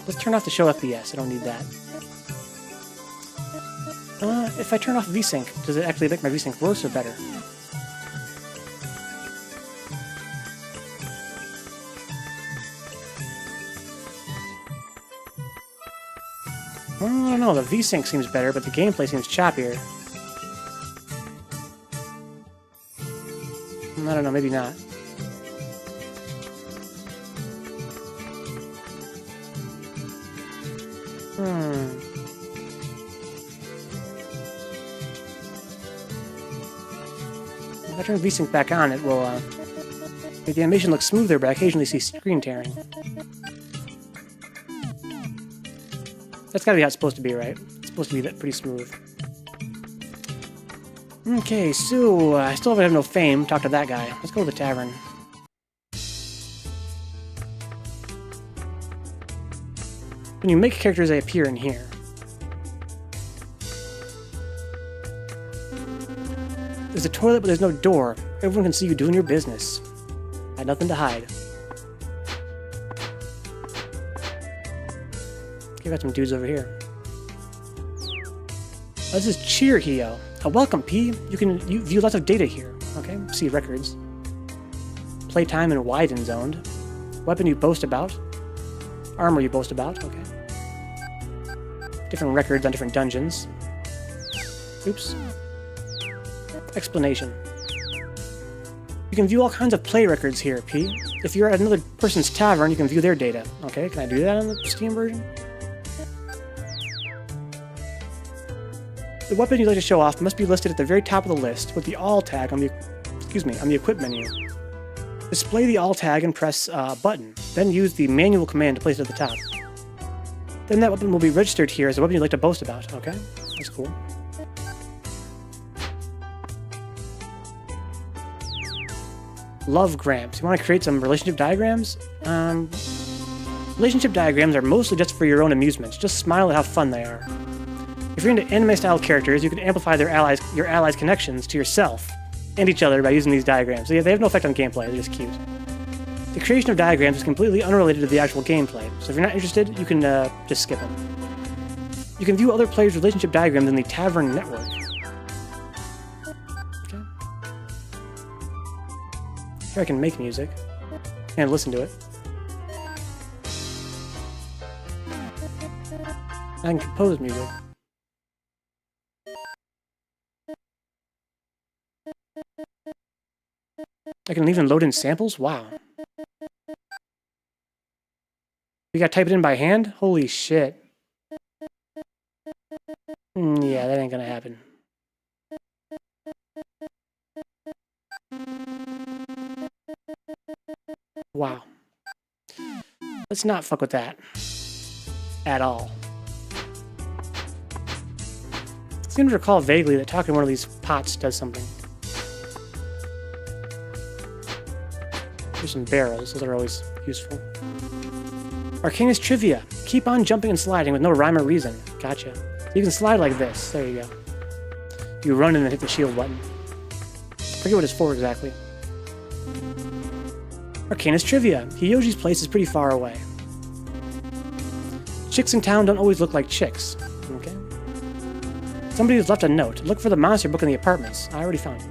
Speaker 1: Let's turn off the show FPS, I don't need that. If I turn off VSync, does it actually make my VSync worse or better? Well, I don't know, the VSync seems better, but the gameplay seems choppier. I don't know, maybe not. If I turn VSync back on, it will make the animation look smoother, but I occasionally see screen tearing. That's gotta be how it's supposed to be, right? It's supposed to be pretty smooth. Okay, so I still have no fame. Talk to that guy. Let's go to the tavern. When you make characters, they appear in here. There's a toilet, but there's no door. Everyone can see you doing your business. I had nothing to hide. Okay, got some dudes over here. Oh, this is Cheer Hio. Welcome, P. You can view lots of data here. Okay, see records. Playtime and widen zoned. Weapon you boast about. Armor you boast about. Okay. Different records on different dungeons. Oops. Explanation. You can view all kinds of play records here, P. If you're at another person's tavern, you can view their data. Okay, can I do that on the Steam version? The weapon you'd like to show off must be listed at the very top of the list with the All tag on the Equip menu. Display the All tag and press a button. Then use the manual command to place it at the top. Then that weapon will be registered here as a weapon you'd like to boast about. Okay, that's cool. Love grams. You want to create some relationship diagrams? Relationship diagrams are mostly just for your own amusement. Just smile at how fun they are. If you're into anime-style characters, you can amplify your allies' connections to yourself and each other by using these diagrams. So yeah, they have no effect on gameplay, they're just cute. The creation of diagrams is completely unrelated to the actual gameplay, so if you're not interested, you can just skip them. You can view other players' relationship diagrams in the Tavern network. Okay. Here I can make music and listen to it. I can compose music. I can even load in samples? Wow. We gotta type it in by hand? Holy shit. Yeah, that ain't gonna happen. Wow. Let's not fuck with that. At all. seem to recall vaguely that talking to one of these pots does something. There's some barrels, those are always useful. Arcana Trivia. Keep on jumping and sliding with no rhyme or reason. Gotcha. You can slide like this. There you go. You run and then hit the shield button. Forget what it's for exactly. Arcana Trivia. Hiyoji's place is pretty far away. Chicks in town don't always look like chicks. Okay. Somebody has left a note. Look for the monster book in the apartments. I already found it.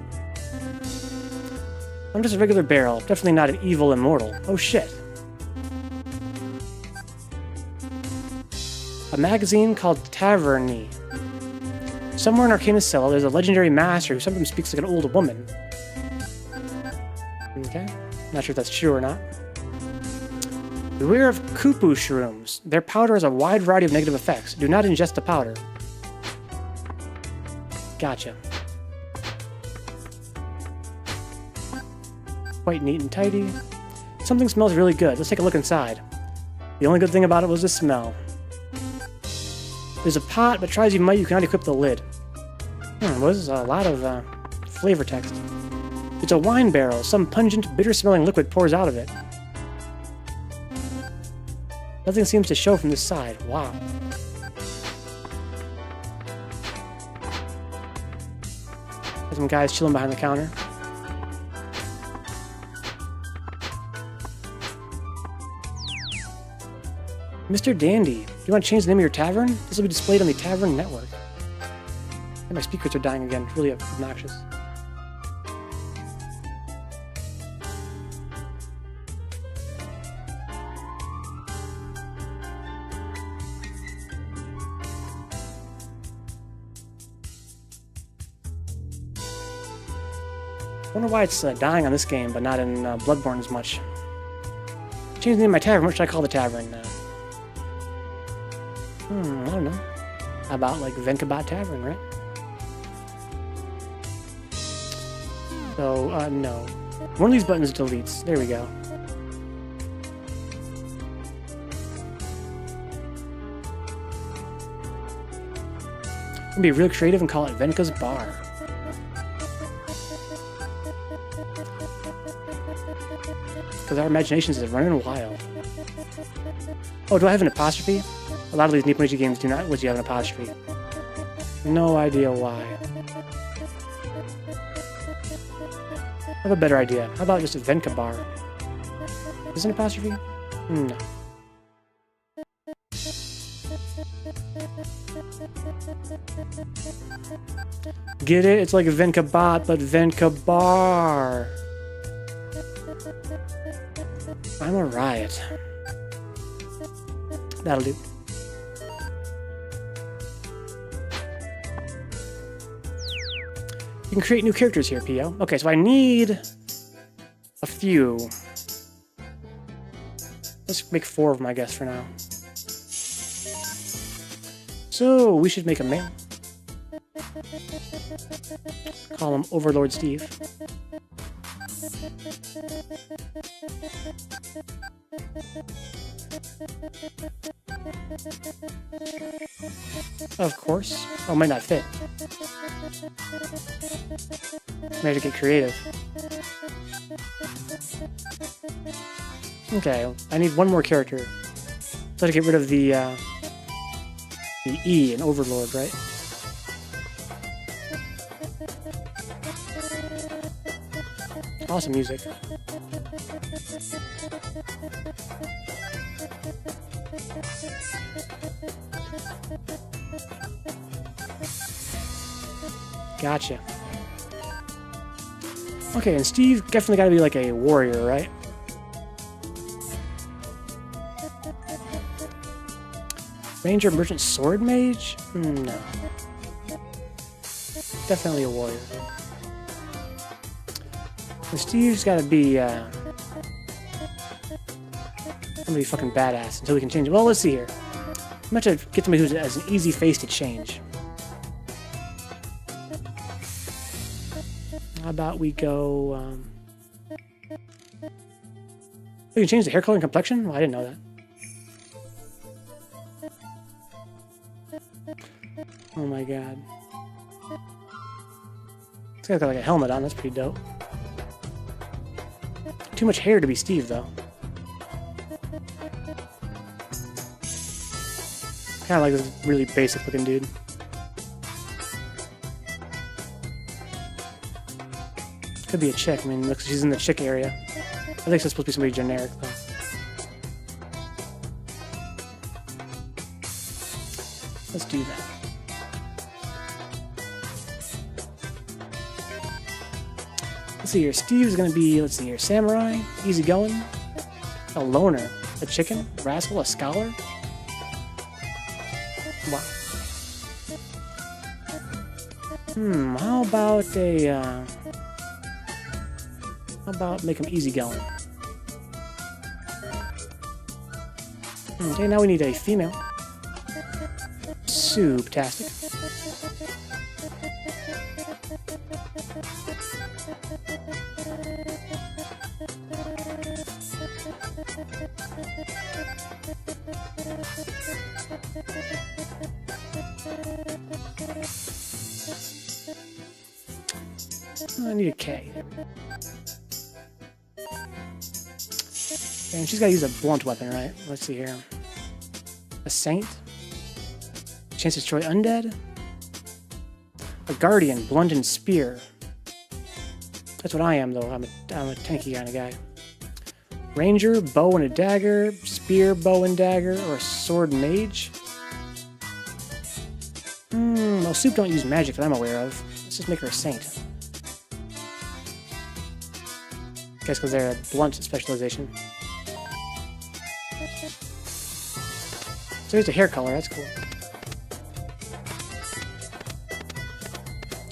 Speaker 1: I'm just a regular barrel. Definitely not an evil immortal. Oh shit. A magazine called Tavern. Somewhere in Arcana Stella, there's a legendary master who sometimes speaks like an old woman. Okay. Not sure if that's true or not. Beware of Kupu shrooms. Their powder has a wide variety of negative effects. Do not ingest the powder. Gotcha. Quite neat and tidy. Something smells really good. Let's take a look inside. The only good thing about it was the smell. There's a pot, but try as you might, you cannot equip the lid. Well, this is a lot of flavor text. It's a wine barrel. Some pungent, bitter-smelling liquid pours out of it. Nothing seems to show from this side. Wow. Got some guys chilling behind the counter. Mr. Dandy, do you want to change the name of your tavern? This will be displayed on the Tavern Network. And my speakers are dying again. It's really obnoxious. I wonder why it's dying on this game, but not in Bloodborne as much. Change the name of my tavern. What should I call the tavern? I don't know. How about like Vencabot Tavern, right? So, no. One of these buttons deletes. There we go. I'm gonna be real creative and call it Venka's Bar. Because our imaginations is running wild. Oh, do I have an apostrophe? A lot of these Nipponichi games do not let you have an apostrophe. No idea why. I have a better idea. How about just a Venkabar? Is it an apostrophe? No. Get it? It's like a Vencabot, but Venkabar. I'm a riot. That'll do. You can create new characters here, P.O. Okay, so I need a few. Let's make 4 of them, I guess, for now. So, we should make a male. Call him Overlord Steve. Of course. Oh, might not fit. Might have to get creative. Okay, I need one more character. So to get rid of the E in Overlord, right? Awesome music. Gotcha. Okay, and Steve definitely got to be like a warrior, right? Ranger, Merchant, Sword Mage? No. Definitely a warrior. And Steve's got to be somebody fucking badass until we can change it. Well, let's see here. I'm going to get somebody who has an easy face to change. How about we go... We can change the hair color and complexion? Well, I didn't know that. Oh my god. guy's got like a helmet on, that's pretty dope. Too much hair to be Steve, though. Kind of like this really basic looking dude. Could be a chick. I mean, looks she's in the chick area. I think it's supposed to be somebody generic, though. Let's do that. Let's see here. Steve's gonna be, let's see here, samurai, easygoing, a loner, a chicken, rascal, a scholar. Wow. How about a, how about make him easygoing? Okay, now we need a female. Soup-tastic. I need a K. And she's got to use a blunt weapon, right? Let's see here. A saint. Chance to destroy undead. A guardian, blunt and spear. That's what I am, though. I'm a tanky kind of guy. Ranger, bow and a dagger. Spear, bow and dagger. Or a sword mage. Well, Soup don't use magic that I'm aware of. Let's just make her a saint. I guess because they're a blunt specialization. So here's a hair color, that's cool.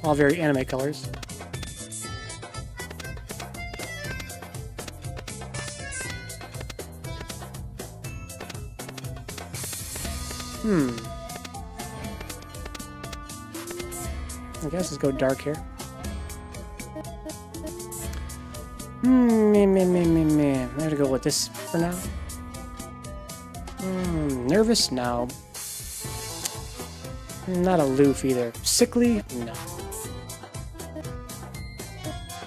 Speaker 1: All very anime colors. I guess let's go dark here. I'm gonna go with this for now. Nervous? No. Not aloof either. Sickly? No.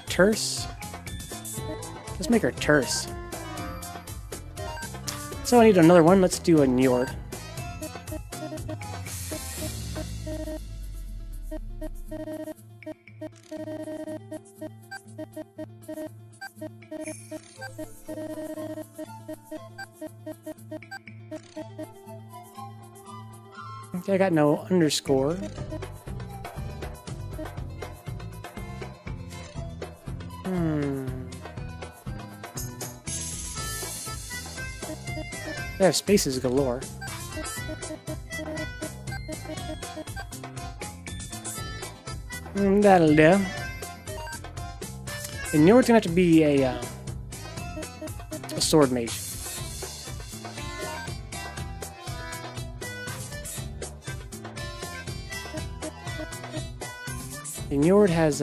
Speaker 1: Terse? Let's make her terse. So I need another one. Let's do a Njord. Okay, I got no underscore. They have spaces galore. That'll do. And Njord's gonna have to be a sword mage. And Njord has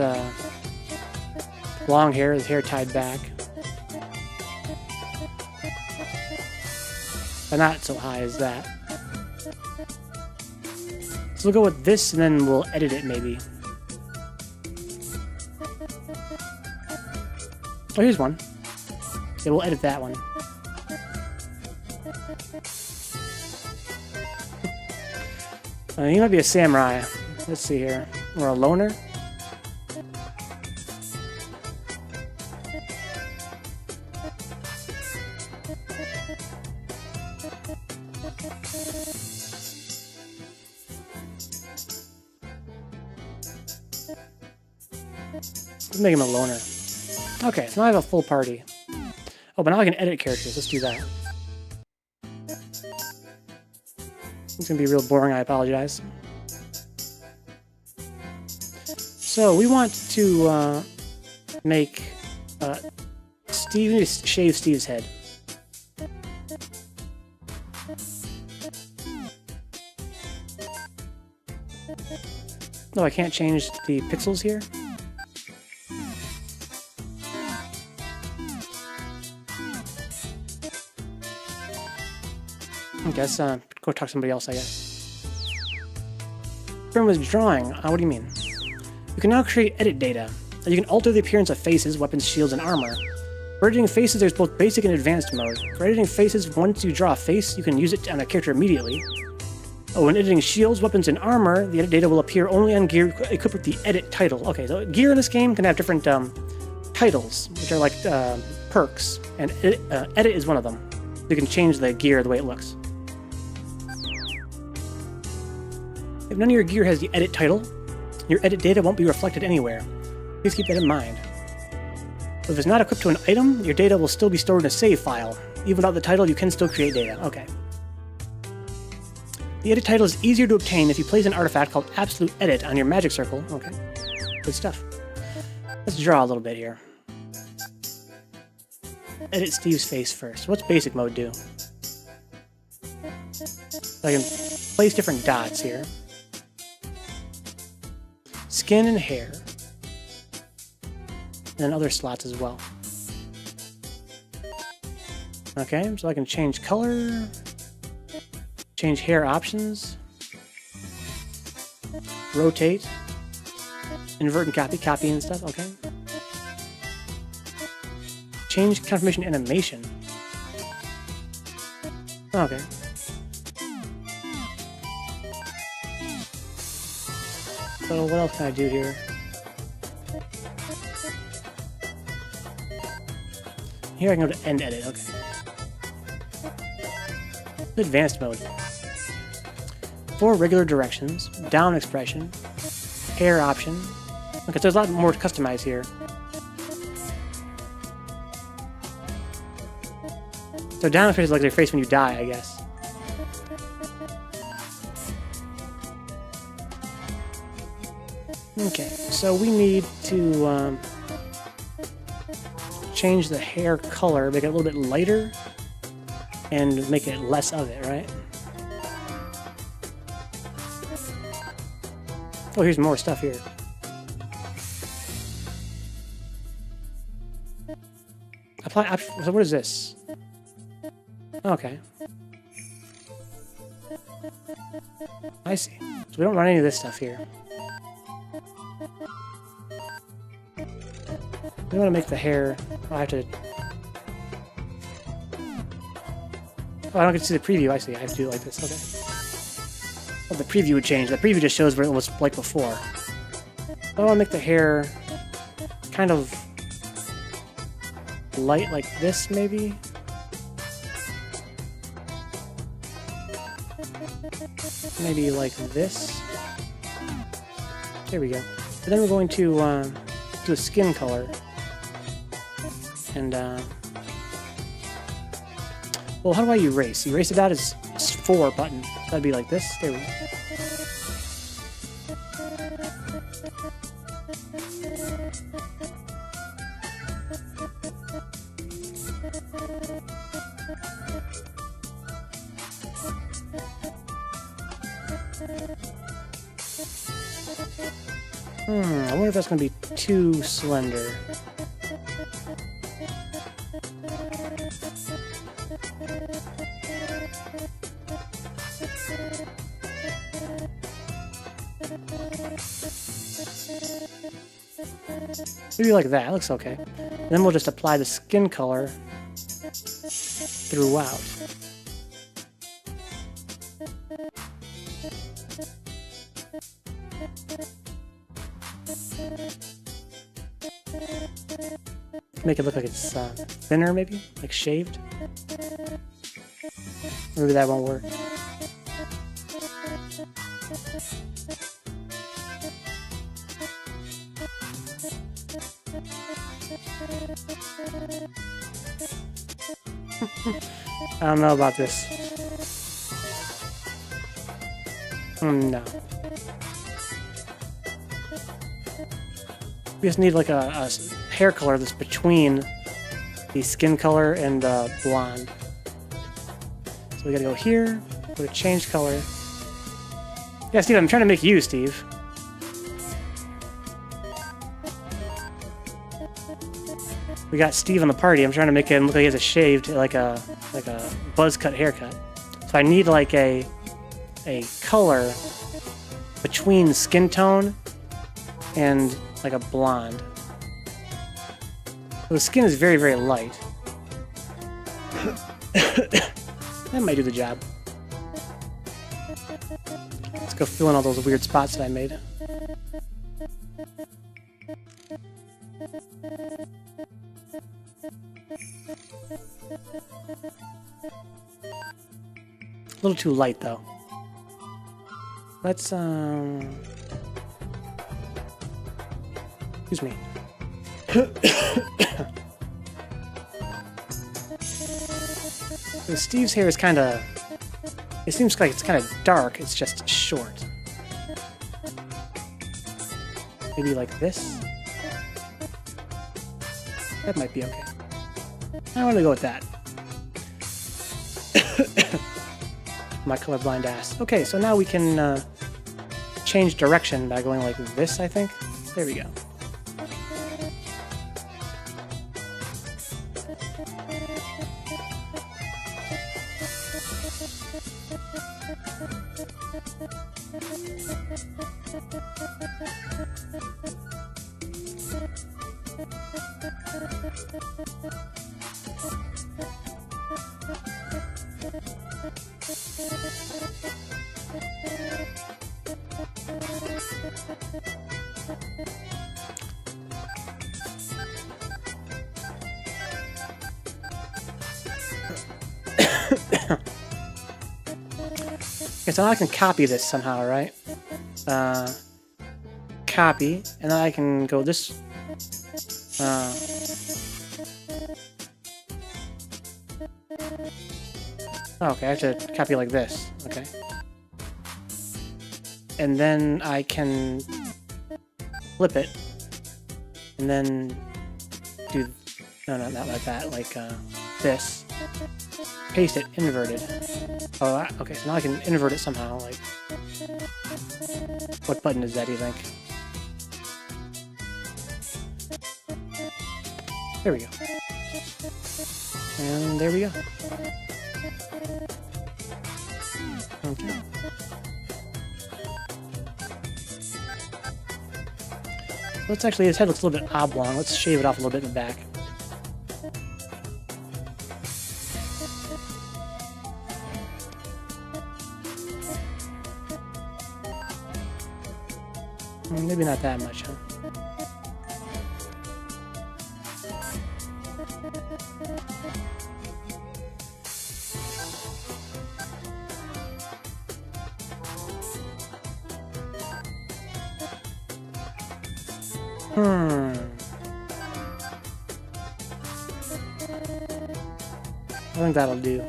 Speaker 1: long hair, his hair tied back. But not so high as that. So we'll go with this and then we'll edit it maybe. Oh, here's one. Yeah, we'll edit that one. He might be a samurai. Let's see here. Or a loner. Let's make him a loner. Okay, so now I have a full party. Oh, but now I can edit characters. Let's do that. It's gonna be real boring, I apologize. So, we want to make Steve, we need to shave Steve's head. Oh, I can't change the pixels here? I guess, go talk to somebody else, I guess. Friend was drawing. What do you mean? You can now create edit data. You can alter the appearance of faces, weapons, shields, and armor. For editing faces, there's both basic and advanced mode. For editing faces, once you draw a face, you can use it on a character immediately. When editing shields, weapons, and armor, the edit data will appear only on gear equipped with the edit title. Okay, so gear in this game can have different titles, which are like perks, and edit is one of them. You can change the gear the way it looks. If none of your gear has the edit title, your edit data won't be reflected anywhere. Please keep that in mind. If it's not equipped to an item, your data will still be stored in a save file. Even without the title, you can still create data. Okay. The edit title is easier to obtain if you place an artifact called Absolute Edit on your magic circle. Okay. Good stuff. Let's draw a little bit here. Edit Steve's face first. What's basic mode do? So I can place different dots here. Skin and hair. And then other slots as well. Okay, so I can change color, change hair options, rotate, invert and copy and stuff, okay. Change confirmation animation. Okay. So what else can I do here? Here I can go to end edit, okay. Advanced mode. 4 regular directions, down expression, hair option. Okay, so there's a lot more to customize here. So down expression is like your face when you die, I guess. Okay, so we need to change the hair color, make it a little bit lighter, and make it less of it, right? Oh, here's more stuff here. Apply option. So what is this? Okay. I see. So we don't run any of this stuff here. We want to make the hair. Oh, I have to. Oh, I don't get to see the preview. I see. I have to do it like this. Okay. Well, the preview would change. The preview just shows what it was like before. I want to make the hair kind of light like this, maybe. Maybe like this. There we go. And then we're going to do a skin color. And, well, how do I erase? Erase it out is 4 button. That'd be like this. There we go. I wonder if that's going to be too slender. Maybe like that. Looks okay. And then we'll just apply the skin color throughout. Make it look like it's thinner, maybe? Like shaved? Maybe that won't work. I don't know about this. No. We just need like a hair color that's between the skin color and the blonde. So we gotta go here, go to change color. Yeah, Steve, I'm trying to make you, Steve. We got Steve on the party. I'm trying to make him look like he has a shaved, like a buzz cut haircut. So I need like a color between skin tone and like a blonde. So the skin is very, very light. That might do the job. Let's go fill in all those weird spots that I made. A little too light, though. Let's, excuse me. So Steve's hair is kind of... It seems like it's kind of dark, it's just short. Maybe like this? That might be okay. I want to go with that. My colorblind ass. Okay, so now we can change direction by going like this, I think. There we go. Okay, so now I can copy this somehow, right? Copy, and then I can go this... okay, I have to copy like this. Okay. And then I can flip it, and then do... No, not like that, like this. Paste it, inverted. Oh, okay, so now I can invert it somehow, like... What button is that, do you think? There we go. And there we go. Okay. Let's actually, his head looks a little bit oblong. Let's shave it off a little bit in the back. Maybe not that much, huh? I think that'll do.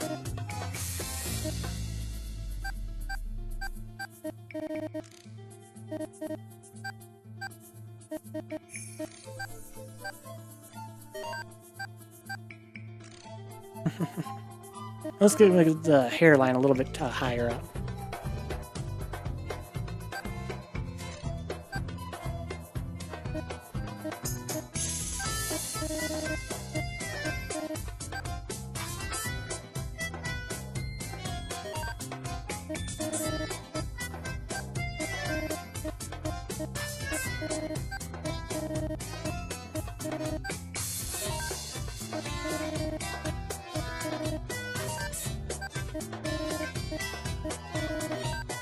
Speaker 1: Let's get the hairline a little bit higher up.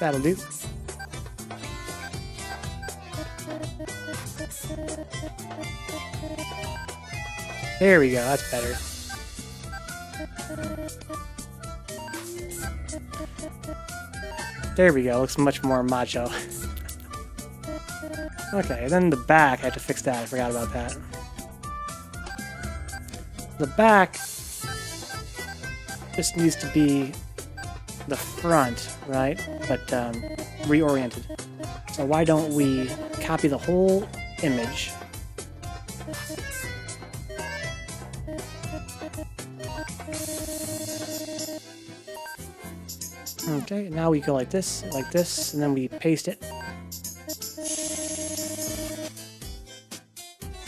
Speaker 1: That'll do. There we go, that's better. There we go, looks much more macho. Okay, and then the back, I had to fix that, I forgot about that. The back just needs to be the front, right? But reoriented. So why don't we copy the whole image? Okay, now we go like this, and then we paste it.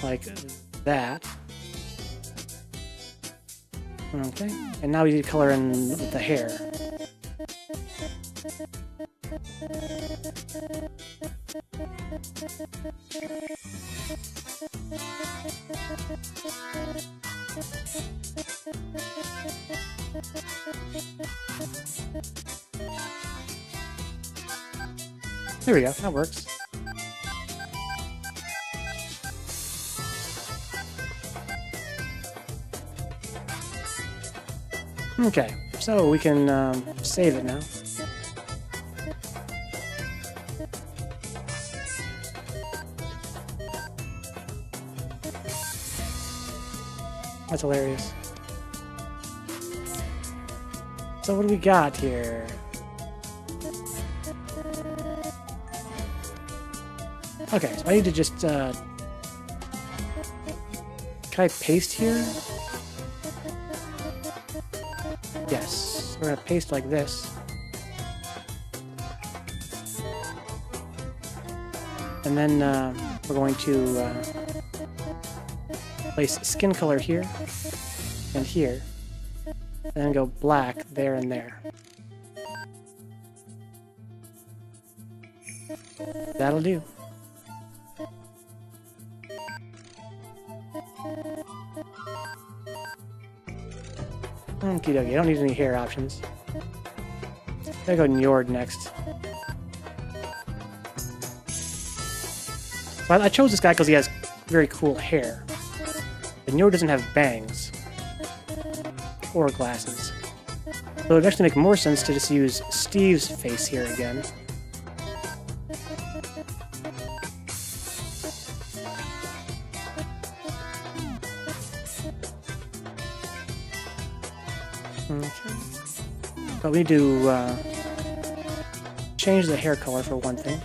Speaker 1: Like that. Okay, and now we need to color in with the hair. There we go, that works. Okay, so we can save it now. That's hilarious. So what do we got here? Okay, so I need to just, can I paste here? Yes, we're gonna paste like this. And then, we're going to, place skin color here, and here. And then go black there and there. That'll do. Okie dokie, I don't need any hair options. Gotta go Njord next. So I chose this guy because he has very cool hair. But Njord doesn't have bangs. Or glasses. So it would actually make more sense to just use Steve's face here again. Okay. But we need to change the hair color for one thing.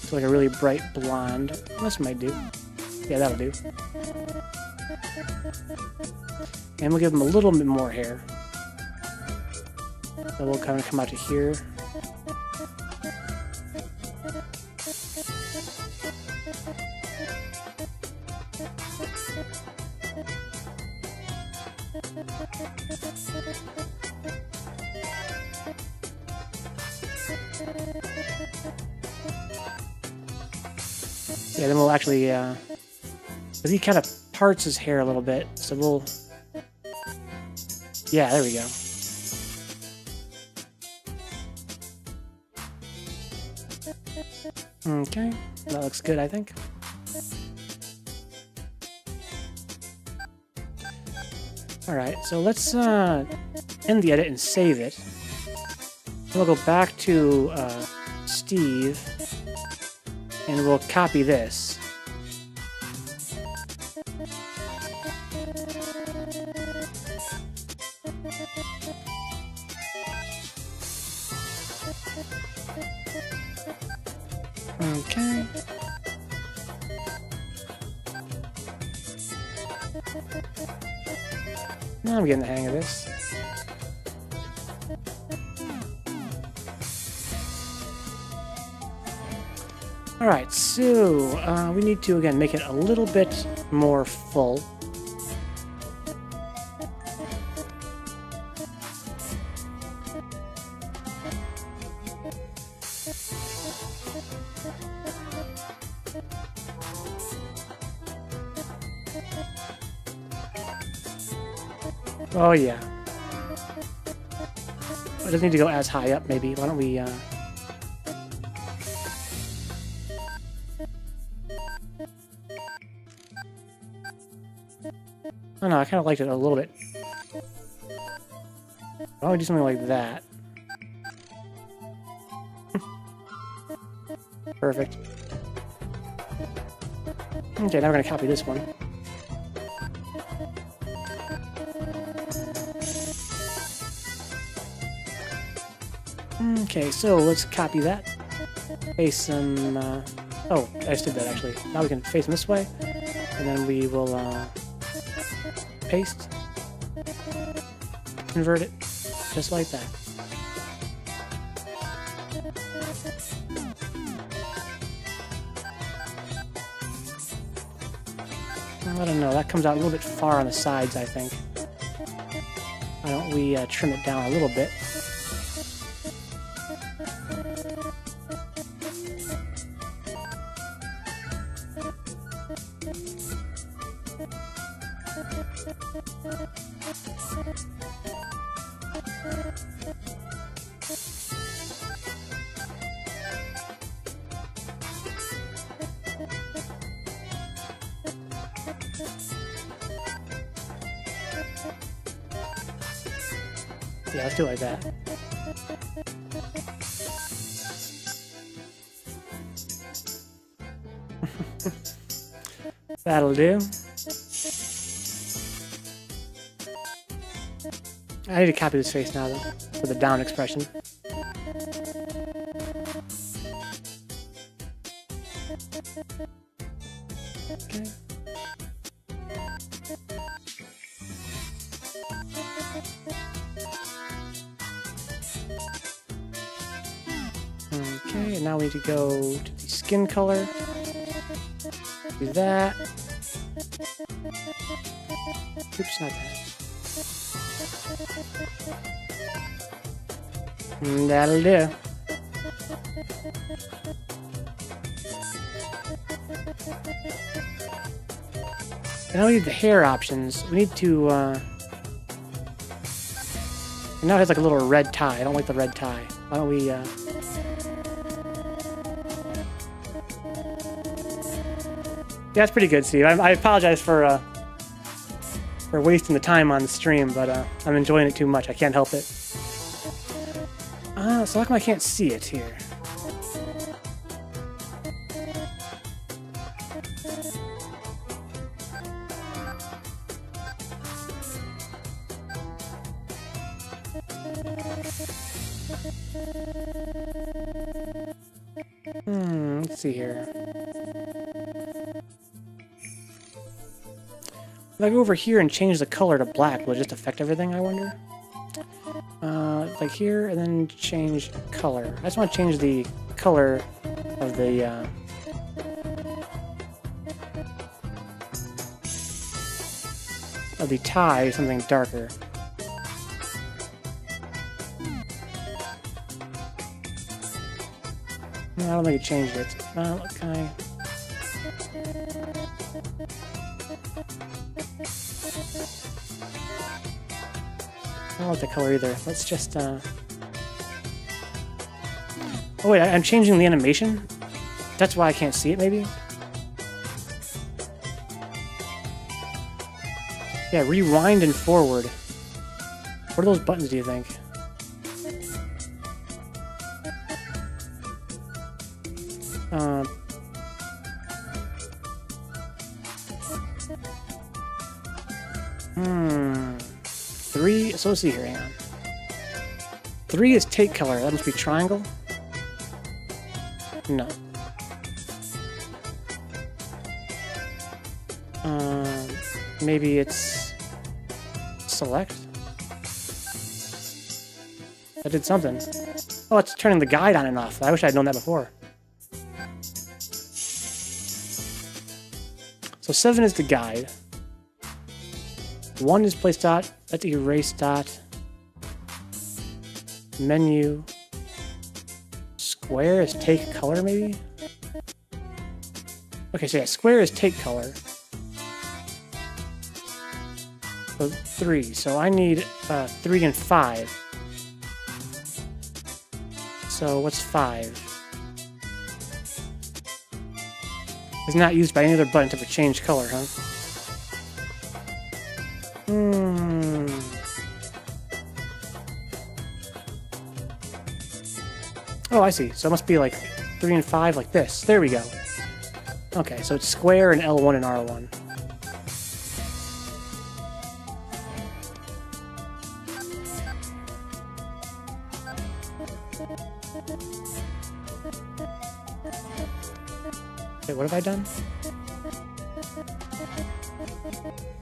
Speaker 1: It's like a really bright blonde. This might do. Yeah, that'll do. And we'll give him a little bit more hair. So we'll kind of come out to here. Yeah, then we'll actually, because he kind of parts his hair a little bit, so we'll, yeah, there we go. Okay, that looks good, I think. Alright, so let's end the edit and save it. We'll go back to Steve, and we'll copy this. Okay. Now I'm getting the hang of this. Alright, so we need to, again, make it a little bit more full. Oh yeah. It doesn't need to go as high up, maybe. Why don't we, I don't know, I kind of liked it a little bit. Why don't we do something like that? Perfect. Okay, now we're going to copy this one. Okay, so let's copy that. Face them, oh, I just did that actually. Now we can face them this way, and then we will, paste, convert it, just like that. I don't know, that comes out a little bit far on the sides, I think. Why don't we trim it down a little bit? Yeah, let's do it like that. That'll do. I need to copy this face now, though, for the down expression. Okay. Okay, and now we need to go to the skin color. Do that. Oops, not that. That'll do. And now we need the hair options. We need to, now it has like a little red tie. I don't like the red tie. Why don't we, Yeah, it's pretty good, Steve. I apologize for wasting the time on the stream, but I'm enjoying it too much. I can't help it. So how come I can't see it here? Let's see here. If I go over here and change the color to black, will it just affect everything, I wonder? Like here, and then change color. I just want to change the color of the, tie to something darker. No, I don't think it changed it. Can I... I don't like the color either. Let's just, Oh wait, I'm changing the animation? That's why I can't see it, maybe? Yeah, rewind and forward. What are those buttons, do you think? So let's see here, hang on. 3 is take color, that must be triangle? No. Maybe it's select? That did something. Oh, it's turning the guide on and off. I wish I'd known that before. So 7 is the guide. 1 is place dot, that's erase dot. Menu. Square is take color, maybe? Okay, so yeah, square is take color. So 3, so I need 3 and 5. So what's 5? It's not used by any other button to change color, huh? Oh, I see. So it must be like 3 and 5 like this. There we go. Okay, so it's square and L1 and R1. Okay, what have I done?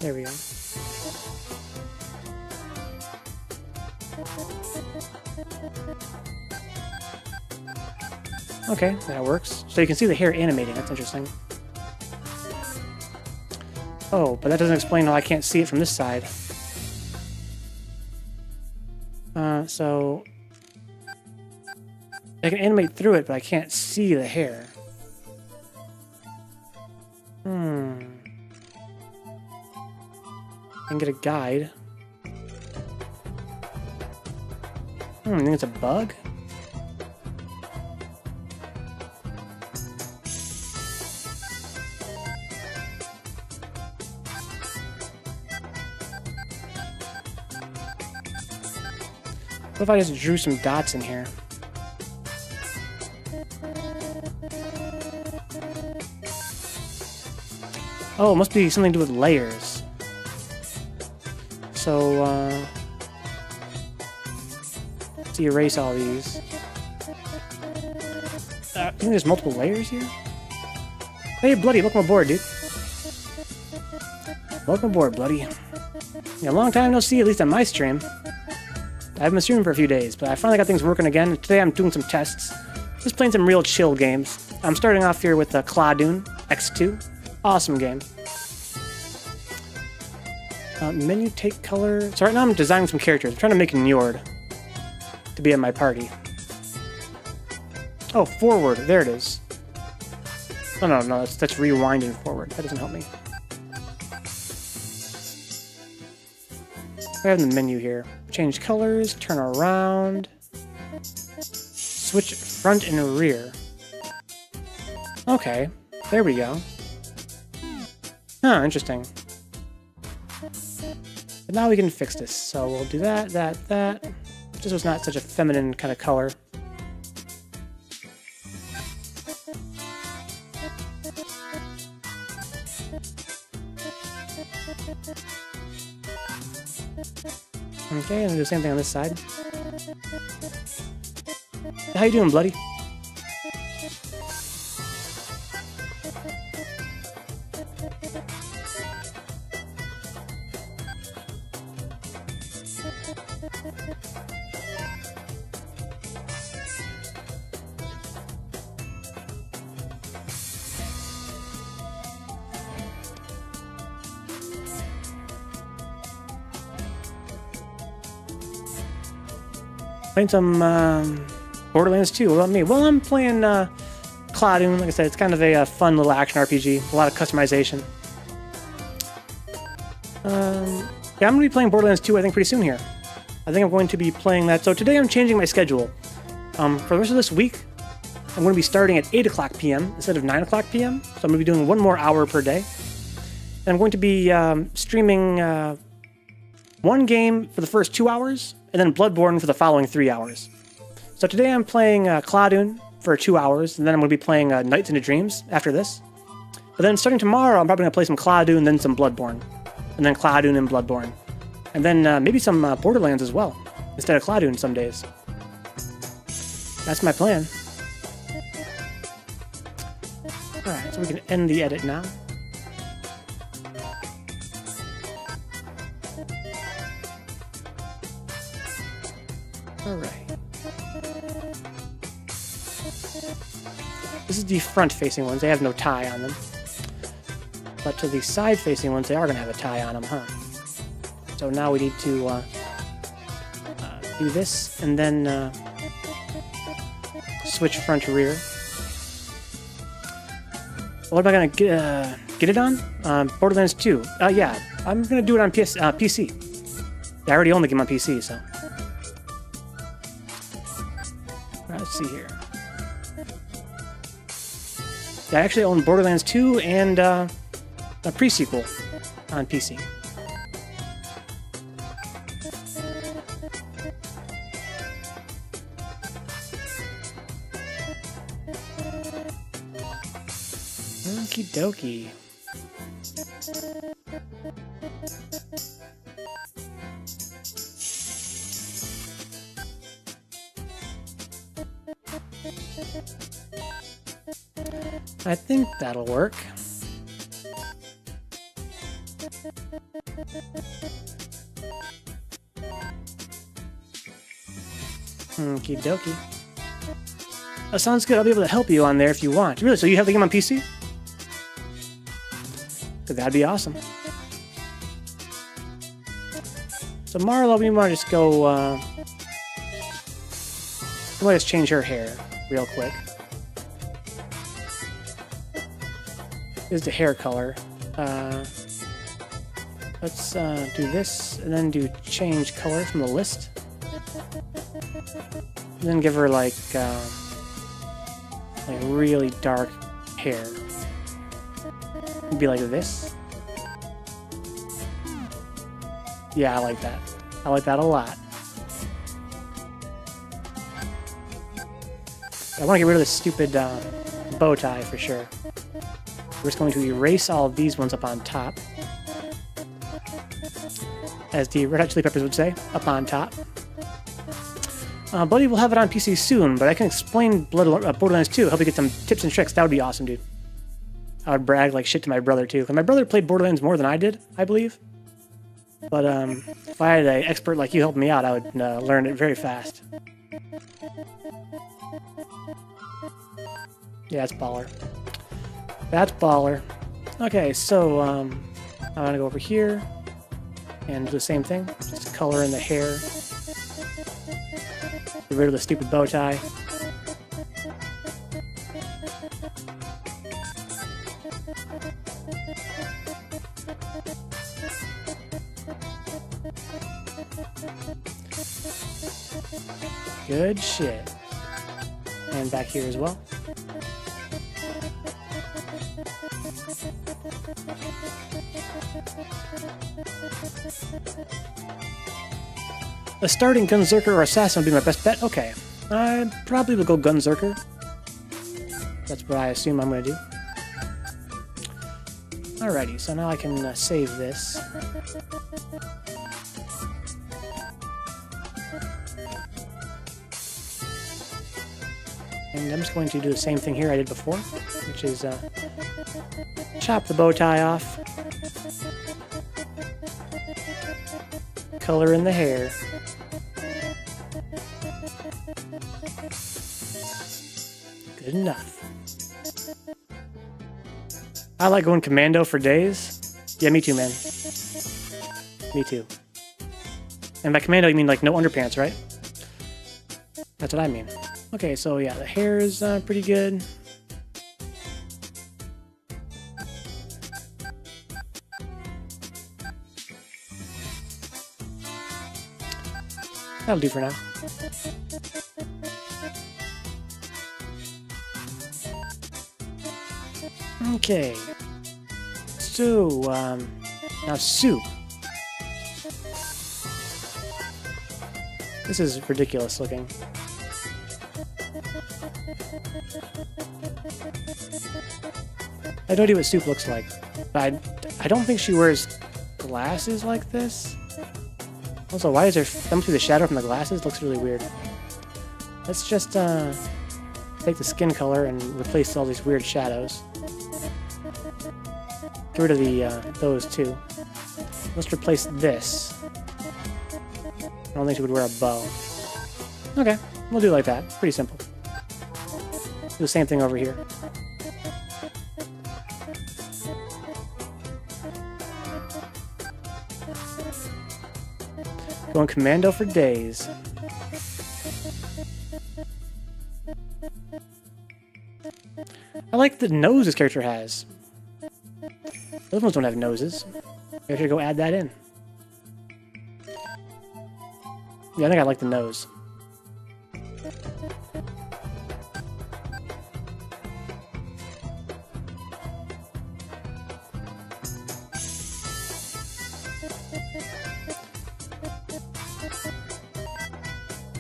Speaker 1: There we go. Okay, that works. So you can see the hair animating. That's interesting. Oh, but that doesn't explain how I can't see it from this side. So I can animate through it, but I can't see the hair. And get a guide. I think it's a bug? What if I just drew some dots in here? Oh, it must be something to do with layers. So, let's erase all these. I think there's multiple layers here? Hey, Bloody, welcome aboard, dude. Welcome aboard, Bloody. Yeah, long time no see, at least on my stream. I've been streaming for a few days, but I finally got things working again. Today I'm doing some tests. Just playing some real chill games. I'm starting off here with Cladun X2. Awesome game. Menu take color. So right now I'm designing some characters. I'm trying to make Njord to be at my party. Oh, forward. There it is. Oh, no, that's rewind and forward. That doesn't help me. We have the menu here. Change colors, turn around, switch front and rear. Okay, there we go. Huh, interesting. But now we can fix this. So we'll do that. Just so it's not such a feminine kind of color. Okay, and do the same thing on this side. How you doing, Bloody? Playing some Borderlands 2. What about me? Well, I'm playing Cladun. Like I said, it's kind of a fun little action RPG. A lot of customization. Yeah, I'm going to be playing Borderlands 2, I think, pretty soon here. I think I'm going to be playing that. So today I'm changing my schedule. For the rest of this week, I'm going to be starting at 8 o'clock p.m. instead of 9 o'clock p.m. So I'm going to be doing one more hour per day. And I'm going to be streaming one game for the first 2 hours, and then Bloodborne for the following 3 hours. So today I'm playing Cladun for 2 hours, and then I'm going to be playing Nights into Dreams after this. But then starting tomorrow, I'm probably going to play some Cladun, then some Bloodborne. And then Cladun and Bloodborne. And then maybe some Borderlands as well, instead of Cladun some days. That's my plan. Alright, so we can end the edit now. Alright. This is the front-facing ones. They have no tie on them. But to the side-facing ones, they are going to have a tie on them, huh? So now we need to do this, and then switch front to rear. What am I going to get it on? Borderlands 2. Yeah, I'm going to do it on PC. I already own the game on PC, so... Let's see here. Yeah, I actually own Borderlands 2 and a pre-sequel on PC. Okie dokie. I think that'll work. Okie dokie. That sounds good. I'll be able to help you on there if you want. Really? So you have the game on PC? That'd be awesome. So Marla, we might just go... we might just change her hair real quick. Here's the hair color. Let's do this, and then do change color from the list. And then give her like really dark hair. It'd be like this. Yeah, I like that. I like that a lot. I want to get rid of this stupid bow tie for sure. We're just going to erase all of these ones up on top. As the Red Hot Chili Peppers would say, up on top. Bloody will have it on PC soon, but I can explain Borderlands 2, help you get some tips and tricks. That would be awesome, dude. I would brag like shit to my brother, too. Because my brother played Borderlands more than I did, I believe. But if I had an expert like you helping me out, I would learn it very fast. Yeah, it's baller. That's baller. Okay, so I'm going to go over here and do the same thing. Just color in the hair. Get rid of the stupid bow tie. Good shit. And back here as well. A starting Gunzerker or Assassin would be my best bet? Okay. I probably will go Gunzerker. That's what I assume I'm going to do. Alrighty, so now I can save this. And I'm just going to do the same thing here I did before, which is chop the bow tie off. Color in the hair. Good enough. I like going commando for days. Yeah, me too, man. Me too. And by commando, you mean like no underpants, right? That's what I mean. Okay, so yeah, the hair is pretty good. That'll do for now. Okay. So, now soup. This is ridiculous looking. I have no idea what soup looks like, but I don't think she wears glasses like this. Also, why is there thumb through the shadow from the glasses? Looks really weird. Let's just take the skin color and replace all these weird shadows. Get rid of the those two. Let's replace this. I don't think she would wear a bow. Okay, we'll do it like that. Pretty simple. Do the same thing over here. Going commando for days. I like the nose this character has. Those ones don't have noses. Maybe I should go add that in. Yeah, I think I like the nose.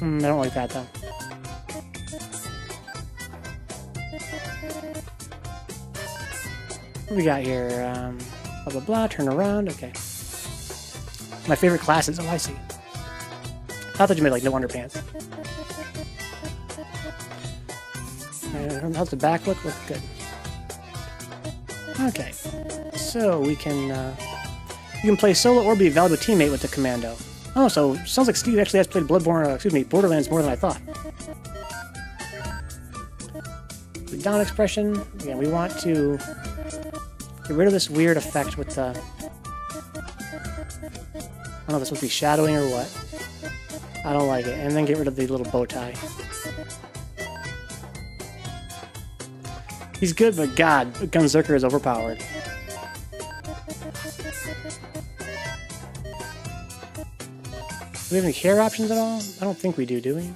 Speaker 1: I don't like that, though. What do we got here? Blah, blah, blah. Turn around. Okay. My favorite classes. Oh, I see. I thought you made, like, no underpants. How's the back look? Looks good. Okay. So, we can, you can play solo or be a valuable teammate with the commando. Oh, so sounds like Steve actually has played Borderlands more than I thought. The down expression. Yeah, we want to get rid of this weird effect with the... I don't know if it's supposed to be shadowing or what. I don't like it. And then get rid of the little bow tie. He's good, but God, Gunzerker is overpowered. we have any hair options at all? I don't think we do we?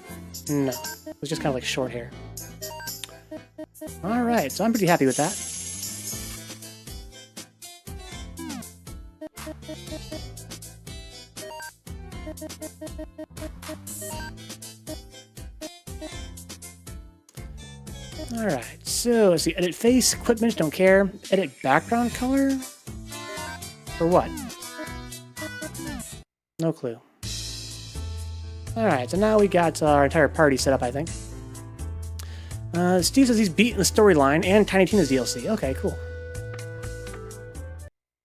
Speaker 1: No. It's just kind of like short hair. Alright, so I'm pretty happy with that. Alright, so let's see. Edit face, equipment, don't care. Edit background color? For what? No clue. Alright, so now we got our entire party set up, I think. Steve says he's beaten the storyline and Tiny Tina's DLC. Okay, cool.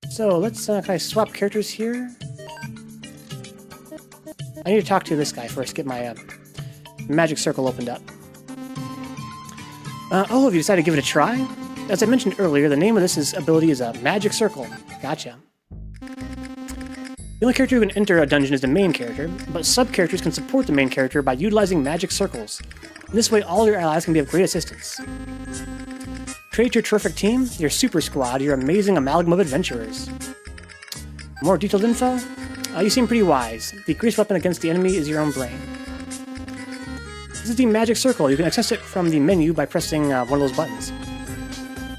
Speaker 1: So let's can I swap characters here? I need to talk to this guy first, get my magic circle opened up. Oh, have you decided to give it a try? As I mentioned earlier, the name of this ability is a magic circle. Gotcha. The only character who can enter a dungeon is the main character, but sub-characters can support the main character by utilizing magic circles. In this way, all your allies can be of great assistance. Create your terrific team, your super squad, your amazing amalgam of adventurers. More detailed info? You seem pretty wise. The greatest weapon against the enemy is your own brain. This is the magic circle. You can access it from the menu by pressing one of those buttons.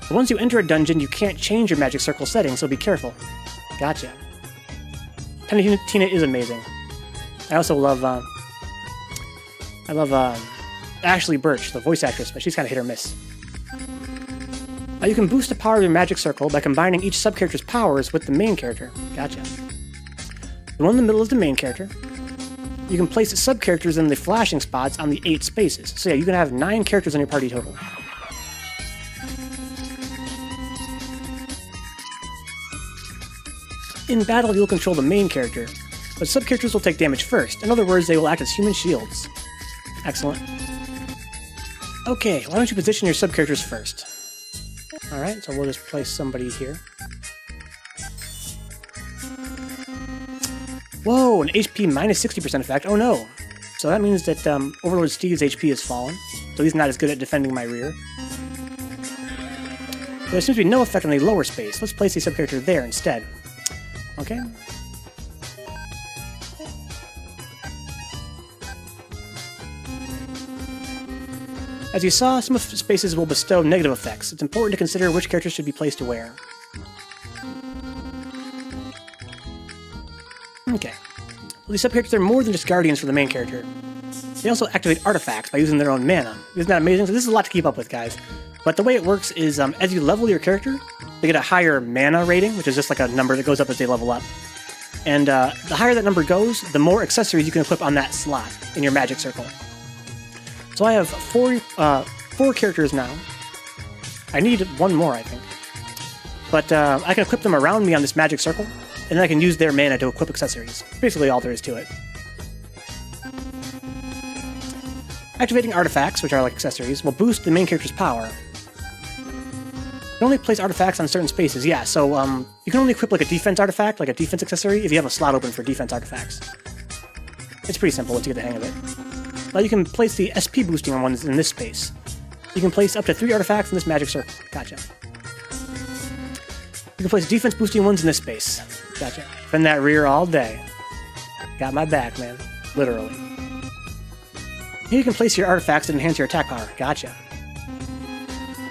Speaker 1: But once you enter a dungeon, you can't change your magic circle settings, so be careful. Gotcha. Tiny Tina is amazing. I also love, Ashley Birch, the voice actress, but she's kind of hit or miss. You can boost the power of your magic circle by combining each sub-character's powers with the main character. Gotcha. The one in the middle is the main character. You can place the sub-characters in the flashing spots on the 8 spaces. So yeah, you can have 9 characters in your party total. In battle, you'll control the main character, but sub-characters will take damage first. In other words, they will act as human shields. Excellent. Okay, why don't you position your sub-characters first? Alright, so we'll just place somebody here. Whoa, an HP minus 60% effect. Oh no. So that means that Overlord Steve's HP has fallen, so he's not as good at defending my rear. There seems to be no effect on the lower space. Let's place the sub-character there instead. Okay. As you saw, some of the spaces will bestow negative effects. It's important to consider which characters should be placed where. Okay. Well, these sub-characters are more than just guardians for the main character. They also activate artifacts by using their own mana. Isn't that amazing? So this is a lot to keep up with, guys. But the way it works is, as you level your character, they get a higher mana rating, which is just like a number that goes up as they level up. And the higher that number goes, the more accessories you can equip on that slot in your magic circle. So I have four characters now. I need one more, I think. But I can equip them around me on this magic circle, and then I can use their mana to equip accessories. Basically all there is to it. Activating artifacts, which are like accessories, will boost the main character's power. You can only place artifacts on certain spaces, yeah, so you can only equip like a defense artifact, like a defense accessory, if you have a slot open for defense artifacts. It's pretty simple once you get the hang of it. Now you can place the SP boosting ones in this space. You can place up to 3 artifacts in this magic circle. Gotcha. You can place defense boosting ones in this space. Gotcha. Defend that rear all day. Got my back, man. Literally. Here you can place your artifacts that enhance your attack power. Gotcha.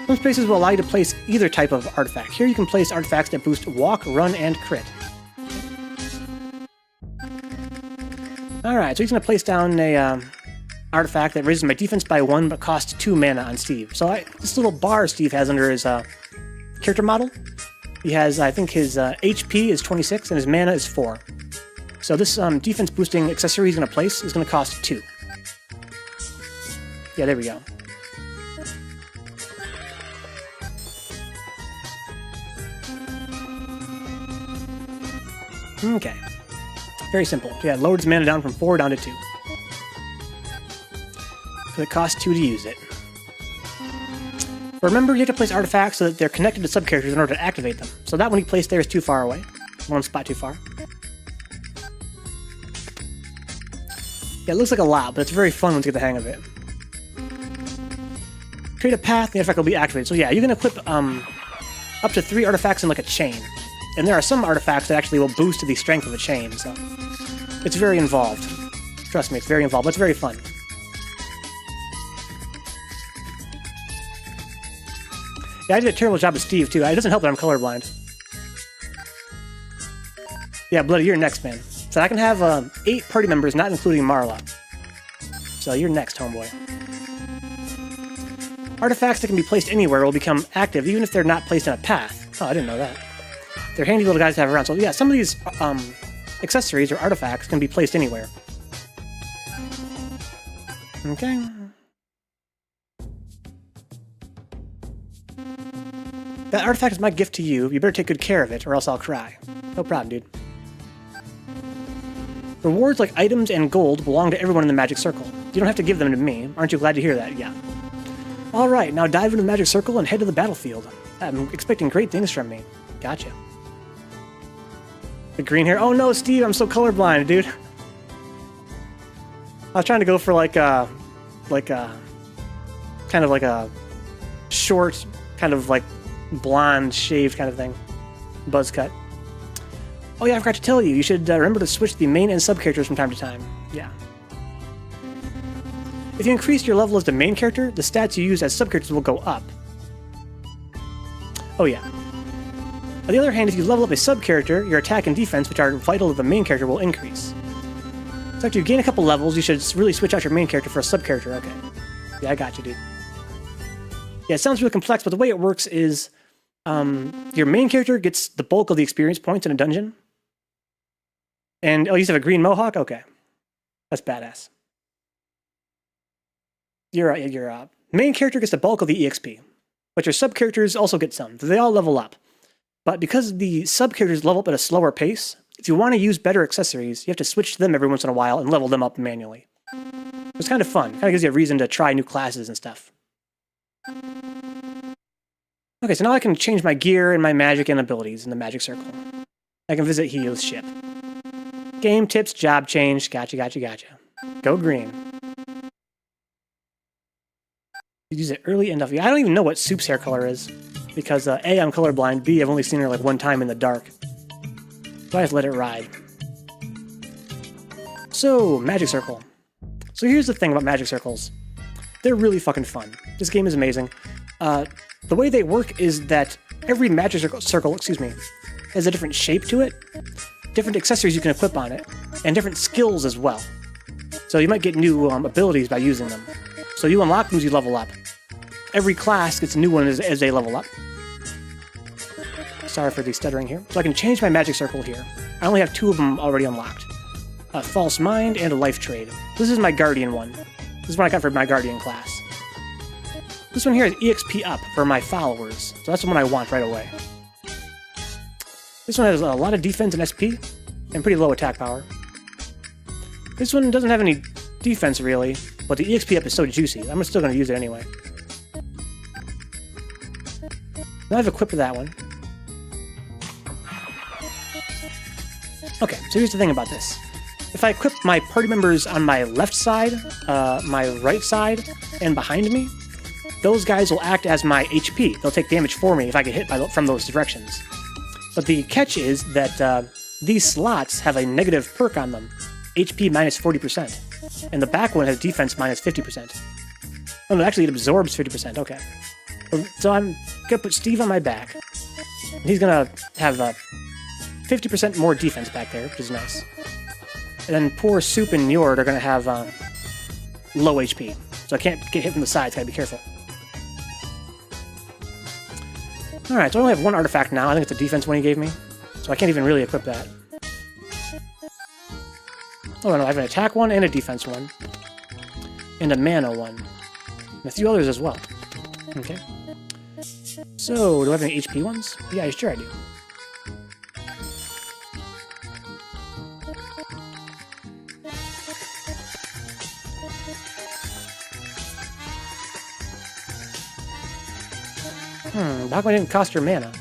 Speaker 1: Some spaces will allow you to place either type of artifact. Here you can place artifacts that boost walk, run, and crit. Alright, so he's going to place down a artifact that raises my defense by 1 but costs 2 mana on Steve. So this little bar Steve has under his character model, he has, I think his HP is 26 and his mana is 4. So this defense boosting accessory he's going to place is going to cost 2. Yeah, there we go. Okay. Very simple. Yeah, it lowered his mana down from 4 down to 2. So it costs 2 to use it. But remember, you have to place artifacts so that they're connected to sub-characters in order to activate them. So that one he placed there is too far away. 1 spot too far. Yeah, it looks like a lot, but it's very fun once you get the hang of it. Create a path, the artifact will be activated. So yeah, you can equip up to 3 artifacts in like a chain. And there are some artifacts that actually will boost the strength of the chain, so it's very involved. Trust me, it's very involved, but it's very fun. Yeah, I did a terrible job with Steve, too. It doesn't help that I'm colorblind. Yeah, Bloody, you're next, man. So I can have 8 party members, not including Marla. So you're next, homeboy. Artifacts that can be placed anywhere will become active, even if they're not placed in a path. Oh, I didn't know that. They're handy little guys to have around. So yeah, some of these accessories or artifacts can be placed anywhere. Okay. That artifact is my gift to you. You better take good care of it, or else I'll cry. No problem, dude. Rewards like items and gold belong to everyone in the magic circle. You don't have to give them to me. Aren't you glad to hear that? Yeah. Alright, now dive into the magic circle and head to the battlefield. I'm expecting great things from me. Gotcha. The green hair. Oh no, Steve, I'm so colorblind, dude. I was trying to go for like a kind of like a short, kind of like blonde shaved kind of thing. Buzz cut. Oh yeah, I forgot to tell you. You should remember to switch the main and sub characters from time to time. Yeah. If you increase your level as the main character, the stats you use as sub characters will go up. Oh yeah. On the other hand, if you level up a sub character, your attack and defense, which are vital to the main character, will increase. So after you gain a couple levels, you should really switch out your main character for a sub character. Okay. Yeah, I got you, dude. Yeah, it sounds really complex, but the way it works is your main character gets the bulk of the experience points in a dungeon. And, oh, you have a green mohawk? Okay. That's badass. Your main character gets the bulk of the EXP, but your sub-characters also get some. They all level up. But because the sub-characters level up at a slower pace, if you want to use better accessories, you have to switch to them every once in a while and level them up manually. It's kind of fun. Kind of gives you a reason to try new classes and stuff. Okay, so now I can change my gear and my magic and abilities in the magic circle. I can visit Hio's ship. Game tips, job change. Gotcha, gotcha, gotcha. Go green. Use it early enough. I don't even know what Soup's hair color is. Because A, I'm colorblind. B, I've only seen her like one time in the dark. So I just let it ride. So, magic circle. So here's the thing about magic circles. They're really fucking fun. This game is amazing. The way they work is that every magic circle, has a different shape to it, different accessories you can equip on it, and different skills as well. So you might get new abilities by using them. So you unlock them as you level up. Every class gets a new one as they level up. Sorry for the stuttering here. So I can change my magic circle here. I only have 2 of them already unlocked. A False Mind and a Life Trade. This is my Guardian one. This is what I got for my Guardian class. This one here is EXP up for my followers, so that's the one I want right away. This one has a lot of defense and SP, and pretty low attack power. This one doesn't have any defense really, but the EXP up is so juicy, I'm still going to use it anyway. Now I've equipped that one. Okay, so here's the thing about this. If I equip my party members on my left side, my right side, and behind me, those guys will act as my HP. They'll take damage for me if I get hit from those directions. But the catch is that these slots have a negative perk on them, HP minus 40%, and the back one has defense minus 50%. Oh no, actually it absorbs 50%, okay. So I'm gonna put Steve on my back, and he's gonna have 50% more defense back there, which is nice. And then poor Soup and Njord are gonna have low HP, so I can't get hit from the sides, gotta be careful. Alright, so I only have 1 artifact now. I think it's a defense one he gave me. So I can't even really equip that. Oh no, I have an attack one and a defense one. And a mana one. And a few others as well. Okay. So, do I have any HP ones? Yeah, sure I do. How come I didn't cost her mana?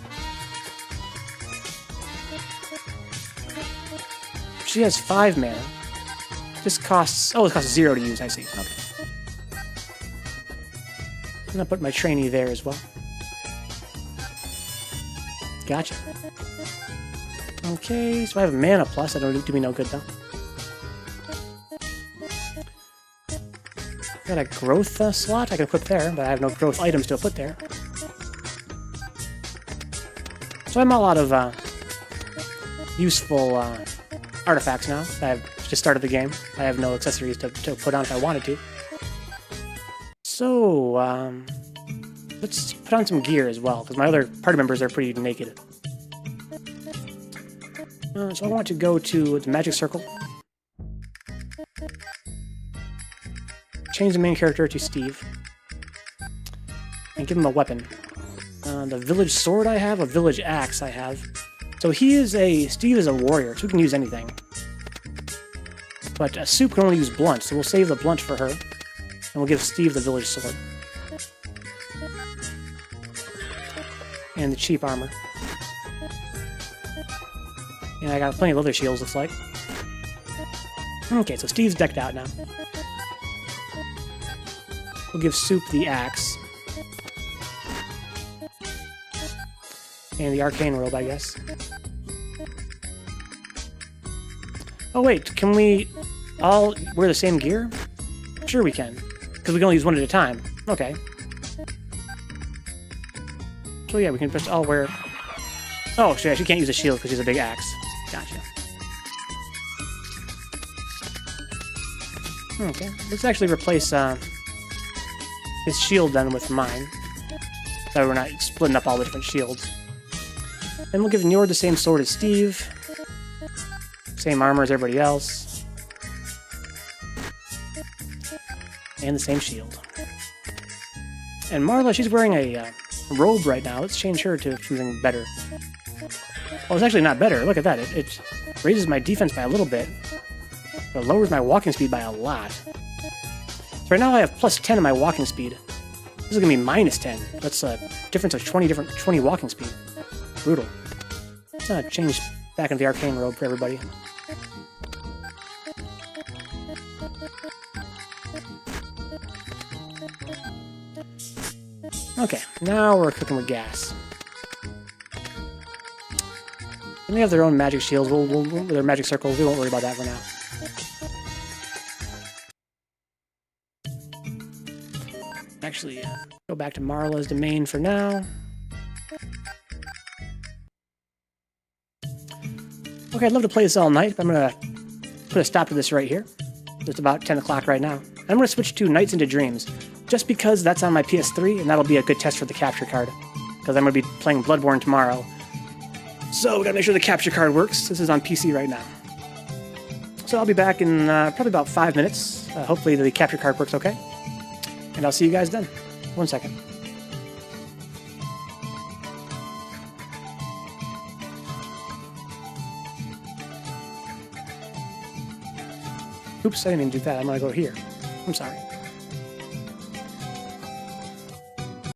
Speaker 1: She has 5 mana. This costs... Oh, it costs 0 to use, I see. Okay. I'm gonna put my trainee there as well. Gotcha. Okay, so I have mana plus. That don't do me no good, though. Got a growth slot I can put there, but I have no growth items to put there. So I'm all out of useful artifacts now. I've just started the game. I have no accessories to put on if I wanted to. So, let's put on some gear as well, because my other party members are pretty naked. So I want to go to the magic circle. Change the main character to Steve. And give him a weapon. The village sword I have, a village axe I have. So Steve is a warrior, so he can use anything. But Soup can only use blunt, so we'll save the blunt for her. And we'll give Steve the village sword. And the cheap armor. And I got plenty of other shields, looks like. Okay, so Steve's decked out now. We'll give Soup the axe. And the arcane robe, I guess. Oh wait, can we all wear the same gear? Sure we can. Because we can only use one at a time. Okay. So yeah, we can just all wear... Oh, she actually can't use a shield because she's a big axe. Gotcha. Okay, let's actually replace his shield then with mine. So we're not splitting up all the different shields. And we'll give Njord the same sword as Steve. Same armor as everybody else. And the same shield. And Marla, she's wearing a robe right now. Let's change her to something better. Well, it's actually not better. Look at that. It raises my defense by a little bit. But it lowers my walking speed by a lot. So right now I have plus 10 in my walking speed. This is going to be minus 10. That's a difference of 20 walking speed. Brutal. Let's change back into the arcane robe for everybody. Okay, now we're cooking with gas. And they have their own magic shields, their magic circles, we won't worry about that for now. Actually, go back to Marla's domain for now. Okay, I'd love to play this all night, but I'm going to put a stop to this right here. It's about 10 o'clock right now. I'm going to switch to Nights into Dreams, just because that's on my PS3, and that'll be a good test for the capture card. Because I'm going to be playing Bloodborne tomorrow. So we got to make sure the capture card works. This is on PC right now. So I'll be back in probably about 5 minutes. Hopefully the capture card works okay. And I'll see you guys then. 1 second. Oops, I didn't mean to do that. I'm going to go here. I'm sorry.